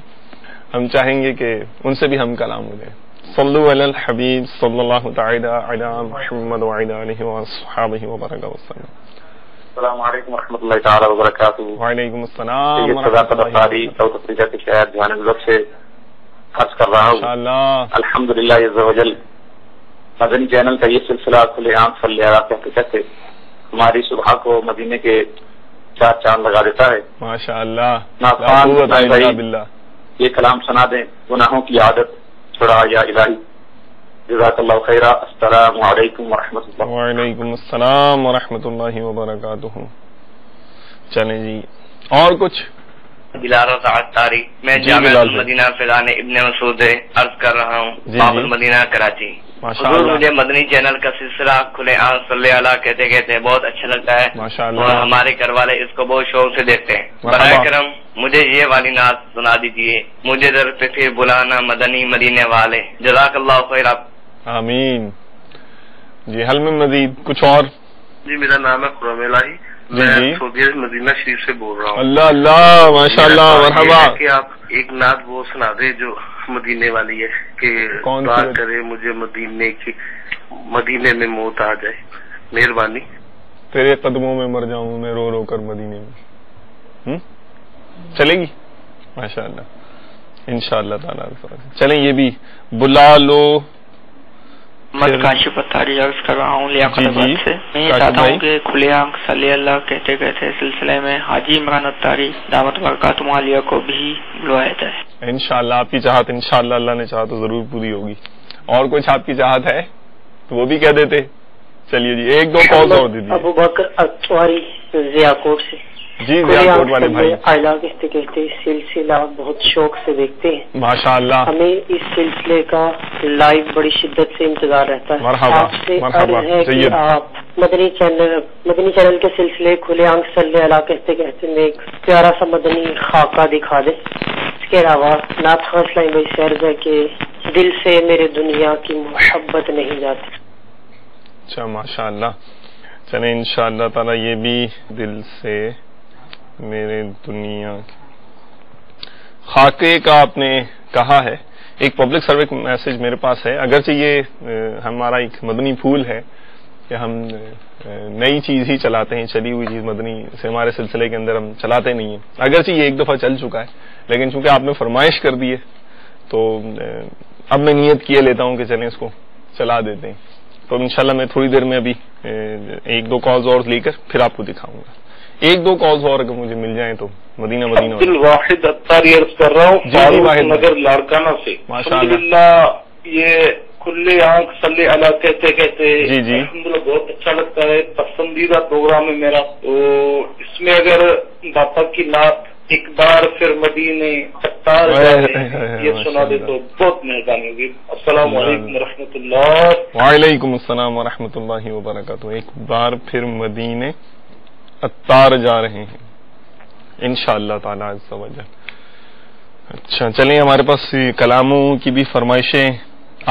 ہم چاہیں گے کہ ان سے بھی ہم کلام ہو جائیں۔ صلو علی الحبیب صلی اللہ تعالی علی محمد وعلی آلہ وصحبہ وبارک وسلم۔ السلام علیکم ورحمۃ اللہ تعالی وبرکاتہ۔ وعلیکم السلام صداقت افطاری ساؤتھ افریقہ کے شہر جوہانسبرگ سے عرض کر رہا ہوں۔ الحمدللہ عز و جل، مدنی چینل کا یہ سلسلہ کھلے آنکھ صلی اللہ کہتے کہتے ہماری صبح کو مدینے کے 4 چاند لگا دیتا ہے۔ ماشاء اللہ، یہ کلام سنا دیں، گناہوں کی عادت چھڑا یا الہی۔ جزاک اللہ خیرہ۔ السلام علیکم ورحمۃ اللہ۔ وعلیکم السلام ورحمۃ اللہ وبرکاتہ۔ چلیں جی، اور کچھ؟ بلال عطاری، میں جامع المدینہ فیضان ابن مسعود عرض کر رہا ہوں، باب المدینہ کراچی۔ حضور، مجھے مدنی چینل کا سلسلہ کھلے آنکھ صلی اللہ کہتے کہتے بہت اچھا لگتا ہے اور ہمارے گھر والے اس کو بہت شوق سے دیکھتے ہیں۔ برائے کرم مجھے یہ والی نعت سنا دیجیے، مجھے در پہ پھر بلانا مدنی مدینے والے۔ جزاک اللہ خیر۔ آمین جی۔ حل میں مزید کچھ اور؟ جی، میرا نام ہے خرم الہی، میں سعودیہ مدینہ شریف سے بول رہا ہوں۔ اللہ اللہ، ماشاء اللہ، مرحبا۔ کہ آپ ایک نعت وہ سنا دے جو مدینے والی ہے کہ دعا کرے مجھے مدینے کی، مدینے میں موت آ جائے، مہربانی۔ تیرے قدموں میں مر جاؤں میں رو رو کر مدینے میں، چلے گی؟ ماشاء اللہ، انشاءاللہ تعالی۔ چلیں یہ بھی بلا لو۔ میں کاشف اتاری عرض کر رہا ہوں لیاقت آباد سے۔ میں یہ چاہتا ہوں کہ کھلے آنکھ صلی اللہ کہتے کہتے سلسلے میں حاجی عمران اتاری دعوت برکاتہم عالیہ کو بھی بلوایا جائے۔ انشاءاللہ آپ کی چاہت، انشاءاللہ اللہ نے چاہا تو ضرور پوری ہوگی۔ اور کچھ آپ کی چاہت ہے تو وہ بھی کہہ دیتے. چلیے جی ایک دو کال اور دے دیجیے. ابو بکر اتواری ضیاءکوٹ سے. جی ضیاءکوٹ والے بھائی. آئلہ کہتے کہتے سلسلہ بہت شوق سے دیکھتے ہیں ماشاء اللہ. ہمیں اس سلسلے کا لائیو بڑی شدت سے انتظار رہتا ہے. مرحبا مرحبا. چاہیے آپ مدنی چینل کے سلسلے کھلے آنکھ صلی اللہ کہتے کہتے میں ایک پیارا سا مدنی خاکہ دکھا دیں. اس کے علاوہ نعت خواہ اسلامی بھائی شعر ہے کہ دل سے میرے دنیا کی محبت نہیں جاتی. اچھا ماشاء اللہ. چلیں انشاءاللہ تعالی یہ بھی دل سے میرے دنیا خاکے کا آپ نے کہا ہے. ایک پبلک سروے میسج میرے پاس ہے. اگرچہ یہ ہمارا ایک مدنی پھول ہے کہ ہم نئی چیز ہی چلاتے ہیں, چلی ہوئی چیز مدنی سے ہمارے سلسلے کے اندر ہم چلاتے نہیں ہیں. اگرچہ یہ ایک دفعہ چل چکا ہے لیکن چونکہ آپ نے فرمائش کر دی ہے تو اب میں نیت کیے لیتا ہوں کہ چلیں اس کو چلا دیتے ہیں. تو انشاءاللہ میں تھوڑی دیر میں ابھی ایک دو کالز اور لے کر پھر آپ کو دکھاؤں گا. ایک دو کالز اور اگر مجھے مل جائیں تو مدینہ واحد اتاری عرض کر رہا ہوں واحد نگر لاڑکانہ سے. الحمدللہ یہ کھلے آنکھ صلی اللہ کہتے کہتے جی الحمدللہ بہت اچھا لگتا ہے. پسندیدہ پروگرام ہے میرا. تو اس میں اگر باپا کی نعت ایک بار پھر مدینے اتار یہ سنا دے تو بہت مہربانی ہوگی. السلام علیکم ورحمۃ اللہ. وعلیکم السلام ورحمۃ اللہ وبرکاتہ. ایک بار پھر مدینے اتار جا رہے ہیں انشاءاللہ تعالی عز و جل. اچھا چلیں ہمارے پاس کلاموں کی بھی فرمائشیں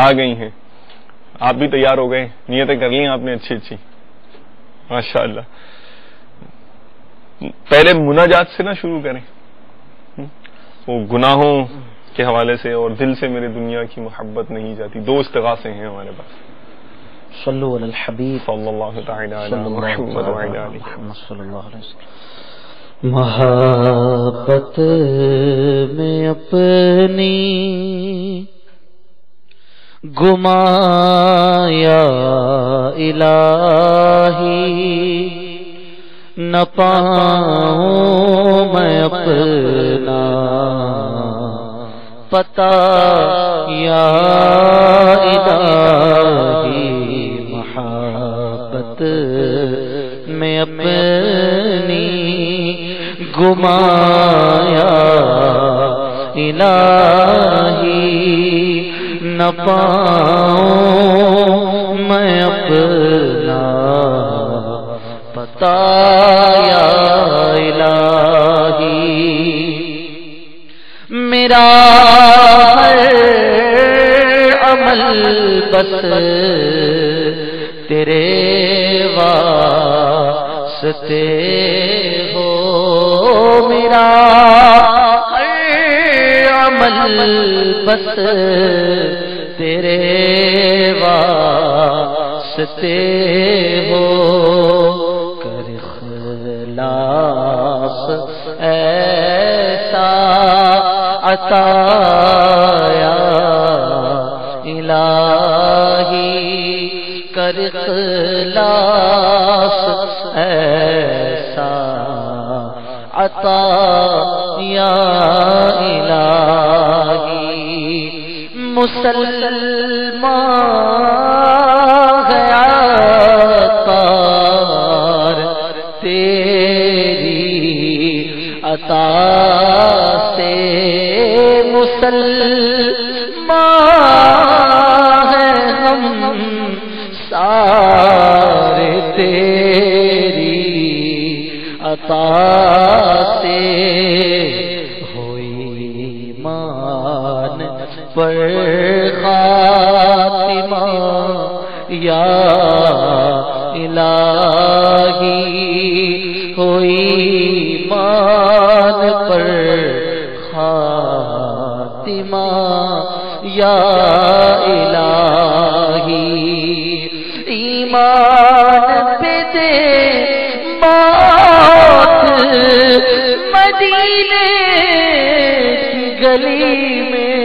آ گئی ہیں. آپ بھی تیار ہو گئے, نیتیں کر لی آپ نے اچھی اچھی ماشاءاللہ. پہلے مناجات سے نہ شروع کریں, وہ گناہوں کے حوالے سے اور دل سے میرے دنیا کی محبت نہیں جاتی. دو استغاثے ہیں ہمارے پاس. صلو علی الحبیب صلی اللہ تعالی علی محمد وعلی آلہ صلی اللہ علیہ وسلم. محبت میں اپنی گمایا الہی نہ پاؤں میں اپنا پتا یا الہی. محبت میں اپنی گمایا الہی نہ پاؤں میں اپنا پتا یا الہی. میرا عمل بس تیرے واسطے ہو. میرا عمل بس تیرے واسطے ہو. کر اخلاص ایسا عطا یا الہی. کر اخلاص ایسا عطا یا الہی. مسلمان گیا تار تیری عطا سے. مسلمان ہیں ہم سارے تیری عطا سے. ہوئی ایمان پر خاتمہ یا الہی. ہوئی ایمان پر خاتمہ یا الہی. ایمان پہ دے بات مدینے کی گلی میں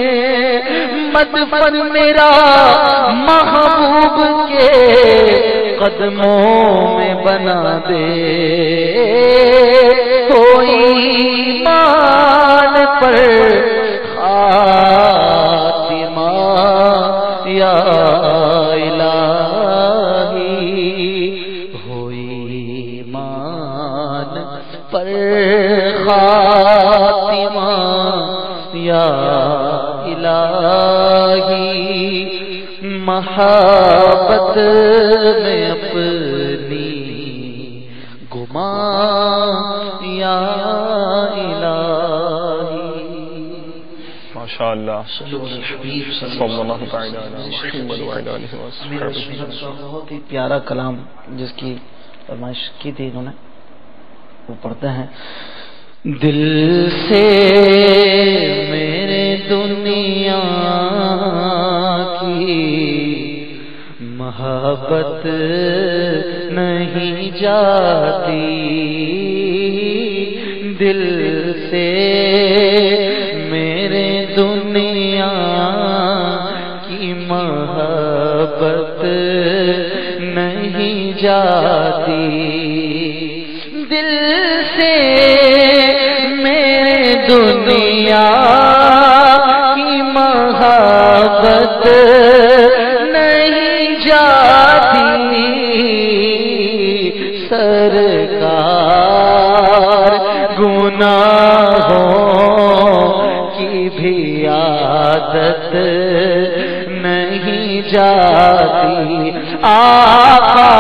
مدفن میرا محبوب کے قدموں میں بنا دے. کوئی ایمان پر خاتمہ یا ماں یا الہی محبت میں اپنی گما یا الہی. ماشاء اللہ صلی اللہ تعالی علیہ محمد وعلی آلہ وصحبہ. بہت ہی پیارا کلام جس کی فرمائش کی تھی انہوں نے، وہ پڑھتے ہیں. دل سے میرے دنیا کی محبت نہیں جاتی، دل سے میرے دنیا کی محبت نہیں جاتی، دل سے میرے دنیا کی محبت نہیں جاتی. سرکار گناہوں کی بھی عادت نہیں جاتی، آقا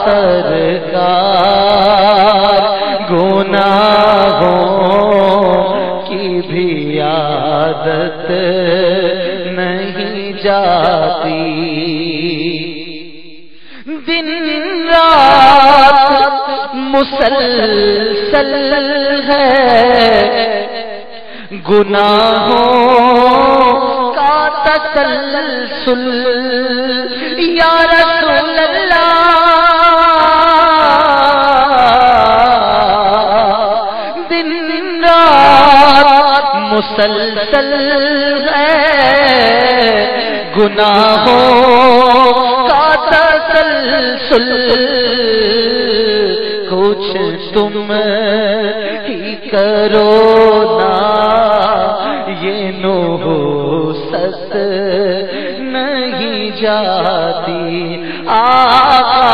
سرکار گناہوں کی بھی عادت نہیں جاتی. دن رات مسلسل ہے گناہوں کا تسلسل، یا رسول اللہ دن رات مسلسل ہے گناہوں کا تسلسل، کچھ تم ہی کرو نا یہ نحوست نہیں جاتی، آقا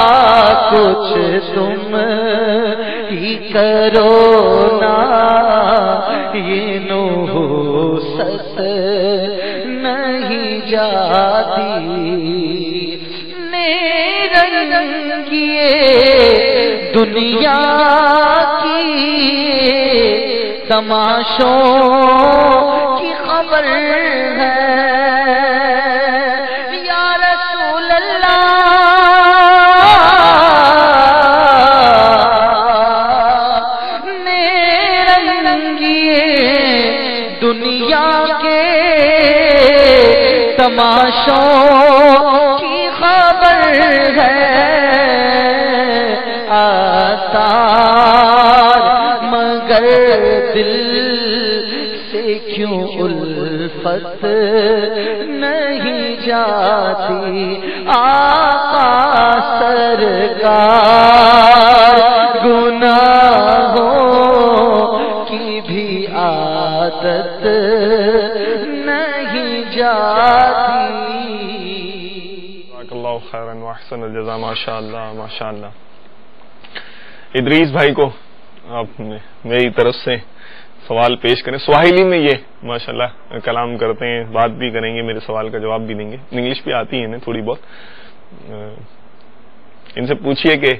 کچھ تم ہی کرو نا یہ نحوست نہیں جاتی. نیرنگیے دنیا کی تماشوں کی خبر ہے، یا رسول اللہ نیرنگیے دنیا کے تماشوں کی خبر ہے، آثار مگر دل سے کیوں الفت نہیں جاتی، آقا سرکار گناہوں کی بھی عادت نہیں جاتی. جزاک اللہ خیرا واحسن الجزاء. ماشاء اللہ ماشاء اللہ. ادریس بھائی کو آپ میری طرف سے سوال پیش کریں. سواحلی میں یہ ماشاءاللہ کلام کرتے ہیں، بات بھی کریں گے، میرے سوال کا جواب بھی دیں گے. انگلش بھی آتی ہے انہیں تھوڑی بہت. ان سے پوچھئے کہ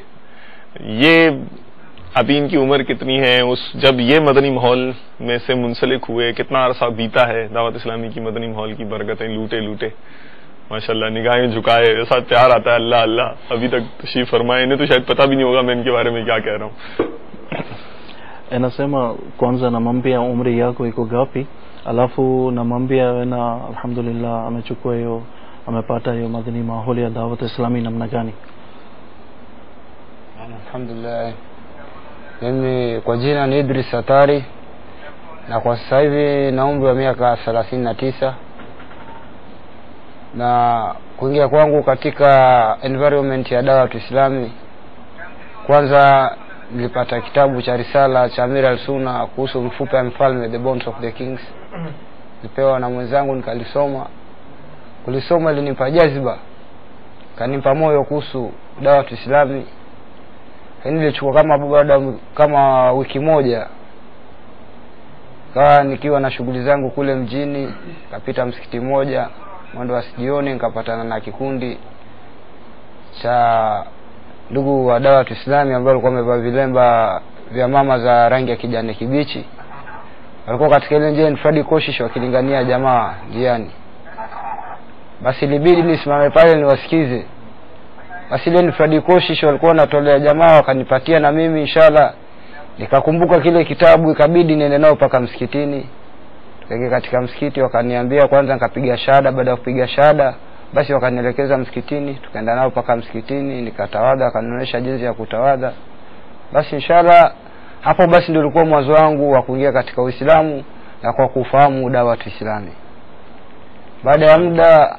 یہ ابھی ان کی عمر کتنی ہے، جب یہ مدنی ماحول میں سے منسلک ہوئے کتنا عرصہ بیتا ہے، دعوت اسلامی کی مدنی ماحول کی برکتیں لوٹے لوٹے ماشاءاللہ، نگاہیں جھکائے، ایسا پیار آتا ہے. اللہ اللہ ابھی تک تشریف فرمائے. انہیں تو شاید پتہ بھی نہیں ہوگا میں ان کے بارے میں کیا کہہ رہا ہوں. Nasema kwanza namwambia umri yako iko gapi, alafu namwambia na alhamdulillah amechukua hiyo, amepata hiyo madhani maholi ya dawat islami namna gani. Alhamdulillah, mimi kwa jina ni Idris Atari na kwa sasa hivi na umri wa miaka 39, na kuingia kwangu katika environment ya dawat islami, kwanza nilipata kitabu cha risala cha Amir al-Sunna kuhusu mfupa ya mfalme, The Bones of the Kings. Nilipewa na mwenzangu nikalisoma. Kulisoma ilinipa jazba, kanipa moyo kuhusu dawat islami. Nilichukua kama baada kama wiki moja Kawa nikiwa na shughuli zangu kule mjini, kapita msikiti mmoja mwendo wa jioni, nikapatana na kikundi cha ndugu wa dawa Islami ambao walikuwa wamevaa vilemba vya mama za rangi ya kijani kibichi. Walikuwa katika ile njia Fradi Koshish wakilingania jamaa njiani. Basi ilibidi nisimame pale niwasikize. Basi ile Fradi Koshish walikuwa wanatolea jamaa, wakanipatia na mimi inshallah nikakumbuka kile kitabu, ikabidi niende nao paka msikitini. Tukaingia katika msikiti, wakaniambia kwanza nikapiga shahada. Baada ya kupiga shahada basi wakanielekeza msikitini, tukaenda nao paka msikitini, nikatawadha, akanionyesha jinsi ya kutawadha. Basi inshallah hapo basi ndio ulikuwa mwanzo wangu wa kuingia katika Uislamu na kwa kufahamu dawa Islami. Baada ya muda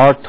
8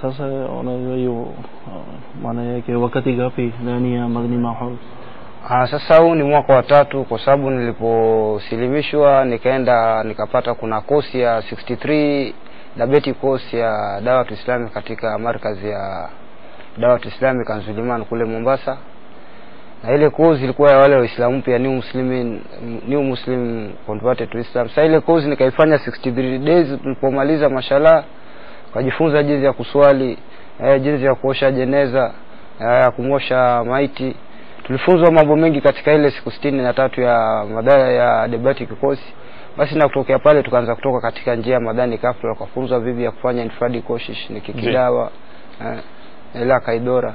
Sasa maana yake wakati gapi ndani ya madini mahol? Sasa huu ni mwaka wa 3 kwa sababu niliposilimishwa nikaenda nikapata kuna kosi ya 63 dabeti kosi ya Dawat Islami katika markazi ya Dawat Islami Kanzuliman kule Mombasa. Na ile kozi ilikuwa ya wale waislamu pia new muslim converted to Islam. Sasa ile kozi nikaifanya 63 days, nilipomaliza mashallah kajifunza jinsi ya kuswali, jinsi ya kuosha jeneza, ya kumosha maiti. Tulifunzwa mambo mengi katika ile siku 63 ya madhara ya debati kikosi. Basi na kutokea pale tukaanza kutoka katika njia ya madani kafla kufunzwa vipi ya kufanya infradi koshish nikikidawa ila kaidora।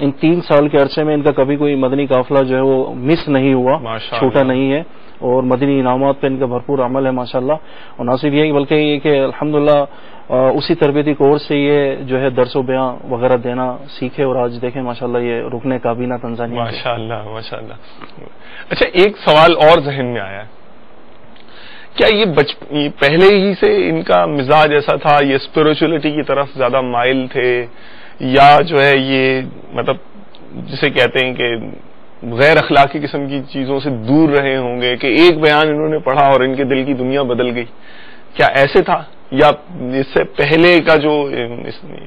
ان 3 سال کے عرصے میں ان کا کبھی کوئی مدنی قافلہ جو ہے وہ مس نہیں ہوا، چھوٹا نہیں ہے، اور مدنی انعامات پہ ان کا بھرپور عمل ہے ماشاءاللہ. اور نہ صرف یہ بلکہ یہ کہ الحمدللہ اسی تربیتی کورس سے یہ جو ہے درس و بیاں وغیرہ دینا سیکھے، اور آج دیکھیں ماشاءاللہ یہ رکن کابینہ تنزانیہ. ماشاءاللہ ماشاءاللہ. اچھا ایک سوال اور ذہن میں آیا، کیا یہ پہلے ہی سے ان کا مزاج ایسا تھا، یہ اسپرچولیٹی کی طرف زیادہ مائل تھے، یا جو ہے یہ مطلب جسے کہتے ہیں کہ غیر اخلاقی قسم کی چیزوں سے دور رہے ہوں گے کہ ایک بیان انہوں نے پڑھا اور ان کے دل کی دنیا بدل گئی؟ کیا ایسے تھا، یا اس سے پہلے کا جو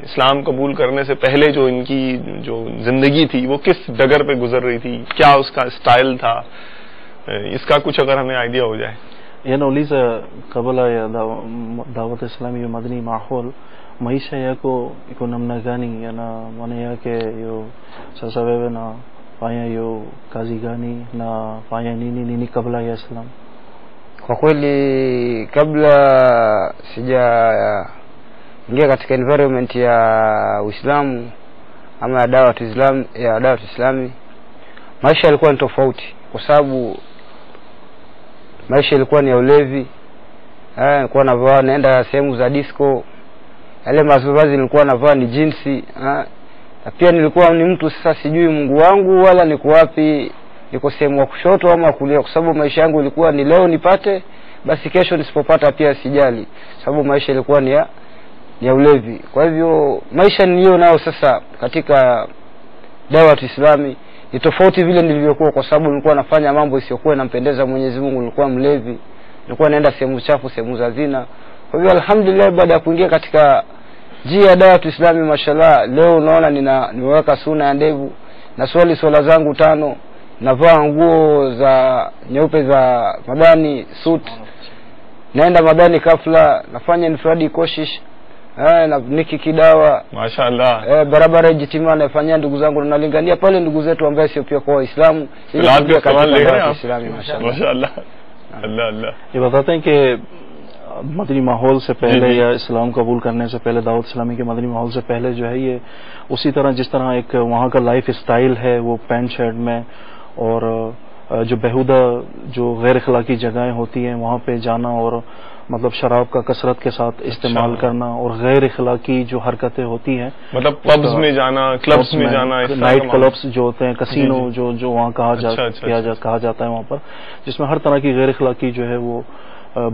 اسلام قبول کرنے سے پہلے جو ان کی جو زندگی تھی وہ کس ڈگر پہ گزر رہی تھی، کیا اس کا اسٹائل تھا؟ اس کا کچھ اگر ہمیں آئیڈیا ہو جائے. نولیز قبل دعوت اسلامی مدنی ماحول معیشہ یا کو نمنگانی یا نا من یا کہ یو سسبے نا paya yo kazi gani na paya nini kabla ya Islam? Kwa kweli kabla sijaingia katika environment ya Uislamu ama ya dawa Islami, maisha yalikuwa ni tofauti, kwa sababu maisha yalikuwa ni ya ulevi. Nilikuwa navaa naenda sehemu za disco, yale mavazi nilikuwa navaa ni jinsi. Na pia nilikuwa ni mtu sasa sijui Mungu wangu wala niko wapi, niko sehemu wa kushoto ama kulia, kwa sababu maisha yangu ilikuwa ni leo nipate, basi kesho nisipopata pia sijali, sababu maisha ilikuwa ni ya ulevi. Kwa hivyo maisha niliyo nao sasa katika dawa Islami ni tofauti vile nilivyokuwa, kwa sababu nilikuwa nafanya mambo isiyokuwa inampendeza Mwenyezi Mungu, nilikuwa mlevi, nilikuwa naenda sehemu chafu, sehemu za zina. Kwa hivyo alhamdulillah, baada ya kuingia katika njia ya dawa Islami, mashallah, leo unaona nimeweka sunna ya ndevu, na swali swala zangu 5, navaa nguo za nyeupe za madani suit, naenda madani kafla, nafanya infradi koshish, na niki kidawa, mashaallah, barabara jitima nafanya ndugu zangu, nalingania pale ndugu zetu ambao sio pia kwa Waislamu, ili kuja katika dawa Islami, mashaallah. اللہ اللہ. یہ بتاتے ہیں کہ مدنی ماحول سے پہلے یا اسلام قبول کرنے سے پہلے، دعوت اسلامی کے مدنی ماحول سے پہلے جو ہے یہ اسی طرح جس طرح ایک وہاں کا لائف اسٹائل ہے، وہ پینٹ شرٹ میں، اور جو بیہودہ جو غیر اخلاقی جگہیں ہوتی ہیں وہاں پہ جانا، اور مطلب شراب کا کثرت کے ساتھ استعمال کرنا، اور غیر اخلاقی جو حرکتیں ہوتی ہیں، مطلب پبز میں جانا، کلبز میں جانا، نائٹ کلبز جو ہوتے ہیں، کسینو جو وہاں کہا جاتا ہے وہاں پر، جس میں ہر طرح کی غیر اخلاقی جو ہے وہ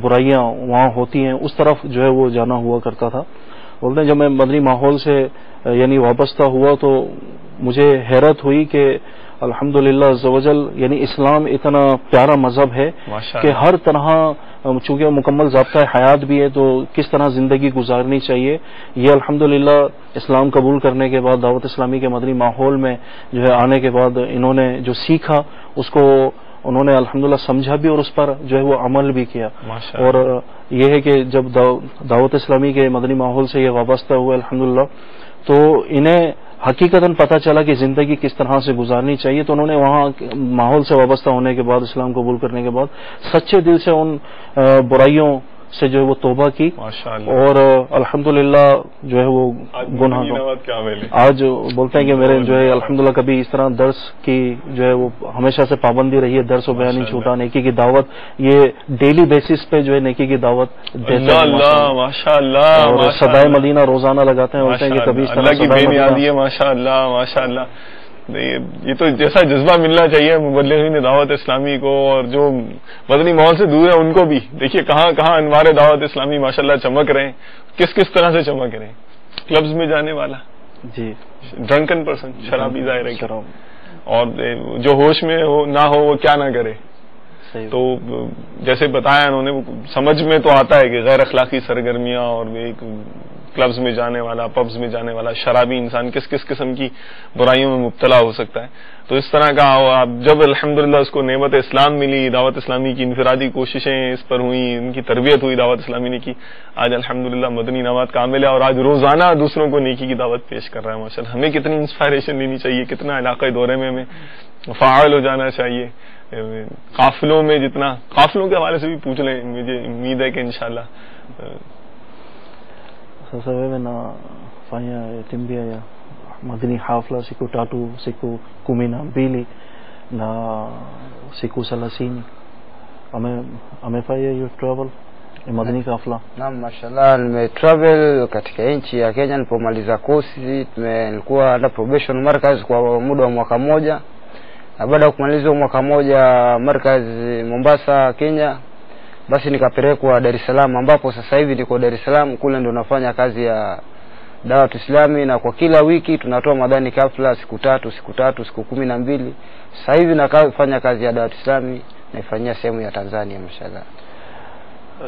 برائیاں وہاں ہوتی ہیں، اس طرف جو ہے وہ جانا ہوا کرتا تھا. بولتے ہیں جب میں مدنی ماحول سے یعنی وابستہ ہوا تو مجھے حیرت ہوئی کہ الحمدللہ عزوجل یعنی اسلام اتنا پیارا مذہب ہے کہ ہر طرح، چونکہ مکمل ضابطہ حیات بھی ہے، تو کس طرح زندگی گزارنی چاہیے، یہ الحمدللہ اسلام قبول کرنے کے بعد دعوت اسلامی کے مدنی ماحول میں جو ہے آنے کے بعد انہوں نے جو سیکھا اس کو انہوں نے الحمدللہ سمجھا بھی، اور اس پر جو ہے وہ عمل بھی کیا. اور یہ ہے کہ جب دعوت اسلامی کے مدنی ماحول سے یہ وابستہ ہوئے الحمدللہ، تو انہیں حقیقتاً پتہ چلا کہ زندگی کس طرح سے گزارنی چاہیے. تو انہوں نے وہاں ماحول سے وابستہ ہونے کے بعد، اسلام قبول کرنے کے بعد، سچے دل سے ان برائیوں سے جو ہے وہ توبہ کی، اور الحمدللہ جو ہے وہ گناہ آج بولتے ہیں کہ میرے جو ہے الحمدللہ کبھی اس طرح درس کی جو ہے وہ ہمیشہ سے پابندی رہی ہے، درس و بیان نہیں چھوٹا، نیکی کی دعوت یہ ڈیلی بیسس پہ جو ہے نیکی کی دعوت دیتے ہیں، اور صدائے مدینہ روزانہ لگاتے ہیں، بولتے ہیں کہ کبھی اس طرح ماشاءاللہ ماشاءاللہ. یہ تو جیسا جذبہ ملنا چاہیے مبلغین دعوت اسلامی کو، اور جو مدنی ماحول سے دور ہے ان کو بھی. دیکھیے کہاں کہاں انوار دعوت اسلامی ماشاءاللہ چمک رہے ہیں، کس طرح سے چمک رہے ہیں. کلبز میں جانے والا جی ڈرنکن پرسن، شرابی ظاہر ہے، اور جو ہوش میں نہ ہو وہ کیا نہ کرے. تو جیسے بتایا انہوں نے، سمجھ میں تو آتا ہے کہ غیر اخلاقی سرگرمیاں اور ایک کلبز میں جانے والا، پبز میں جانے والا شرابی انسان کس قسم کی برائیوں میں مبتلا ہو سکتا ہے. تو اس طرح کا جب الحمدللہ اس کو نعمت اسلام ملی، دعوت اسلامی کی انفرادی کوششیں اس پر ہوئیں، ان کی تربیت ہوئی دعوت اسلامی نے کی، آج الحمدللہ مدنی انعامات کامل ہے، اور آج روزانہ دوسروں کو نیکی کی دعوت پیش کر رہا ہے. ماشاءاللہ ہمیں کتنی انسپائریشن لینی چاہیے، کتنا علاقائی دورے میں ہمیں فعال ہو جانا چاہیے. قافلوں میں جتنا، قافلوں کے حوالے سے بھی پوچھ لیں، مجھے امید ہے کہ انشاءاللہ Madani hafla siku tatu, siku 12 na siku 30. Amefanya hiyo travel Madani hafla? Naam, mashallah nimetravel katika nchi ya Kenya. Nilipomaliza kosi nilikuwa under probation markaz kwa muda wa mwaka mmoja, na baada ya kumaliza mwaka mmoja markaz Mombasa Kenya, basi nikapelekwa Dar es Salaam, ambapo sasa hivi niko Dar es Salaam. Kule ndo nafanya kazi ya dawa Islami, na kwa kila wiki tunatoa Madani hafla siku 3 siku 12. Sasa hivi nafanya kazi ya dawa Islami, naifanyia sehemu ya Tanzania mashallah.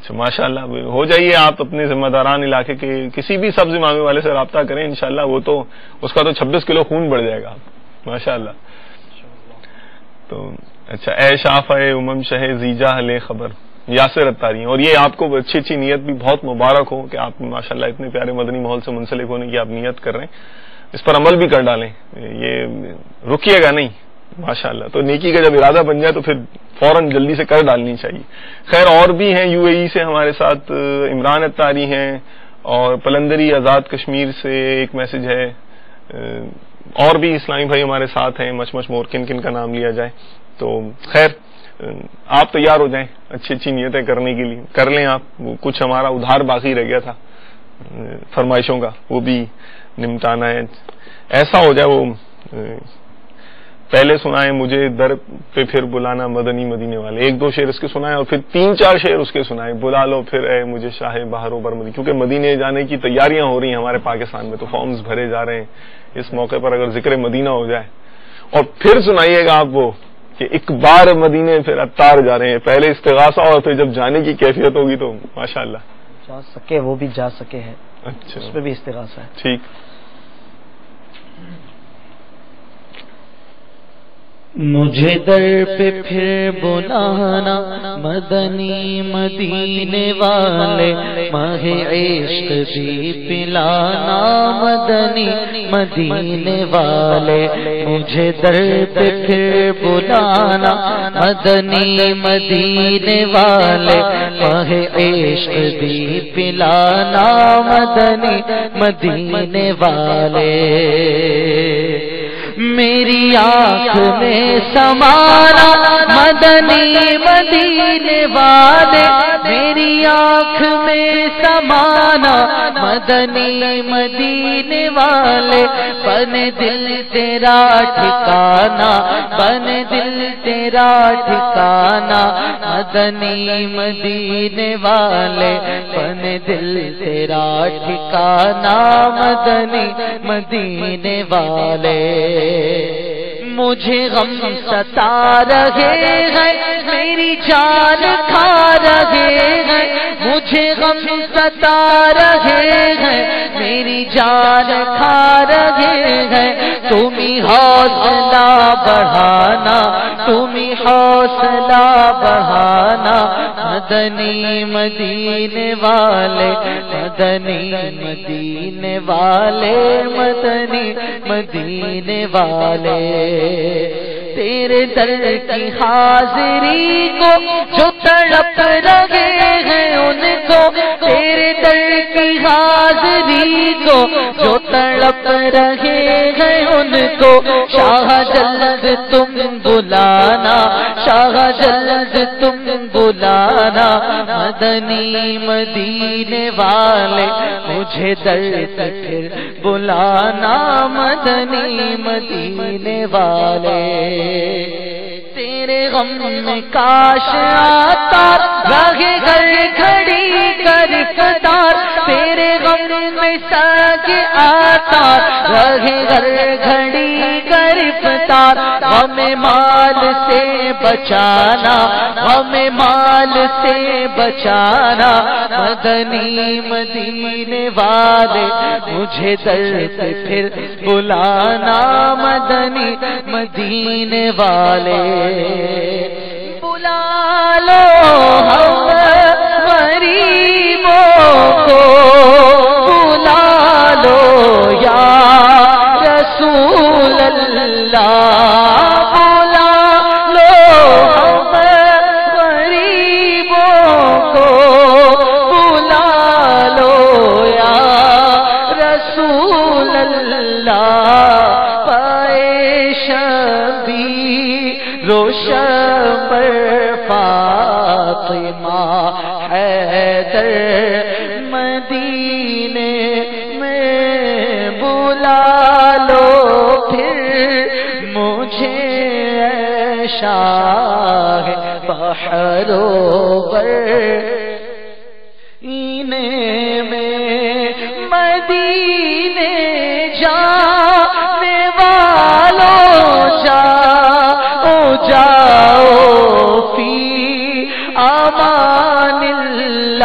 اچھا ماشاءاللہ، ہو جائیے آپ اپنے ذمہ داران علاقے کے کسی بھی سبز امامی والے سے رابطہ کریں، انشاءاللہ وہ تو اس کا تو 26 کلو خون بڑھ جائے گا ماشاءاللہ. تو اچھا، اے شاف امم شہ زیجا لے خبر یاسر اتاری، اور یہ آپ کو اچھی اچھی نیت بھی بہت مبارک ہو کہ آپ ماشاءاللہ اتنے پیارے مدنی ماحول سے منسلک ہونے کی آپ نیت کر رہے ہیں، اس پر عمل بھی کر ڈالیں، یہ رکیے گا نہیں ماشاءاللہ. تو نیکی کا جب ارادہ بن جائے تو پھر فوراً جلدی سے کر ڈالنی چاہیے. خیر اور بھی ہیں UAE سے ہمارے ساتھ، عمران اتاری ہیں، اور پلندری آزاد کشمیر سے ایک میسج ہے، اور بھی اسلامی بھائی ہمارے ساتھ ہیں، مچ مور کن کن کا نام لیا جائے. تو خیر آپ تیار ہو جائیں اچھی اچھی نیتیں کرنے کے لیے، کر لیں آپ. کچھ ہمارا ادھار باقی رہ گیا تھا فرمائشوں کا، وہ بھی نمٹانا ہے. ایسا ہو جائے وہ پہلے سنائیں مجھے در پہ پھر بلانا مدنی مدینے والے، 1-2 شعر اس کے سنائیں، اور پھر 3-4 شعر اس کے سنائیں، بلا لو پھر اے مجھے شاہ بہر و برمدی. کیونکہ مدینے جانے کی تیاریاں ہو رہی ہیں ہمارے پاکستان میں، تو فارمز بھرے جا رہے ہیں. اس موقع پر اگر ذکر مدینہ ہو جائے، اور پھر سنائیے گا آپ وہ کہ ایک بار مدینے پھر اتار جا رہے ہیں، پہلے استغاثہ اور پھر جب جانے کی کیفیت ہوگی تو ماشاءاللہ جا سکے وہ بھی جا سکے ہے. اچھا، اس پہ بھی استغاثہ ہے. ٹھیک. مجھے در پہ پھر بلانا مدنی مدینے والے، ماہ عشق بھی پلانا مدنی مدینے والے. مجھے در پہ پھر بلانا مدنی مدینے والے، ماہ عشق بھی پلانا مدنی مدینے والے. میری آنکھ میں سمانا مدنی مدینے والے، میری آنکھ میں سمانا مدنی مدینے والے. بن دل تیرا ٹھکانا، بن دل تیرا ٹھکانا مدنی مدینے والے، بن دل تیرا ٹھکانا مدنی مدینے والے. مجھے غم ستا رہے ہیں، میری جان کھا رہے ہیں، مجھے غم ستا رہے ہیں، میری جان کھا رہے ہیں. تمہیں حوصلہ بڑھانا، تمہیں حوصلہ بڑھانا مدنی مدینے والے، مدنی مدینے والے، مدنی مدینے والے. تیرے در کی حاضری کو جو تڑپ رہے ہیں ان کو، تیرے در کی حاضری کو جو تڑپ رہے ہیں ان کو، شاہ جلد تم بلانا، شاہ جلد تم بلانا مدنی مدینے والے. مجھے در پھر بلانا مدنی مدینے والے. تیرے غم میں کاش آتا راہے گھر کھڑی کر قطار، تیرے غم میں ساگ آتا راہے گھر کھڑی کر قطار. ہمیں مال سے بچانا، ہمیں مال سے بچانا مدنی مدینے والے. مجھے در پہ پھر بلانا مدنی مدینے والے. بلا لو ہم غریبوں کو، بلا لو یا رسول اللہ، بلا لو ہم غریبوں کو، بلا لو یا رسول اللہ. پائے شبی روشن پر فاطمہ حیدر مدینے میں، بلا لو پھر مجھے اے شاہ بحر و بر میں مدینے جانے والوں جاؤ فی امان اللہ.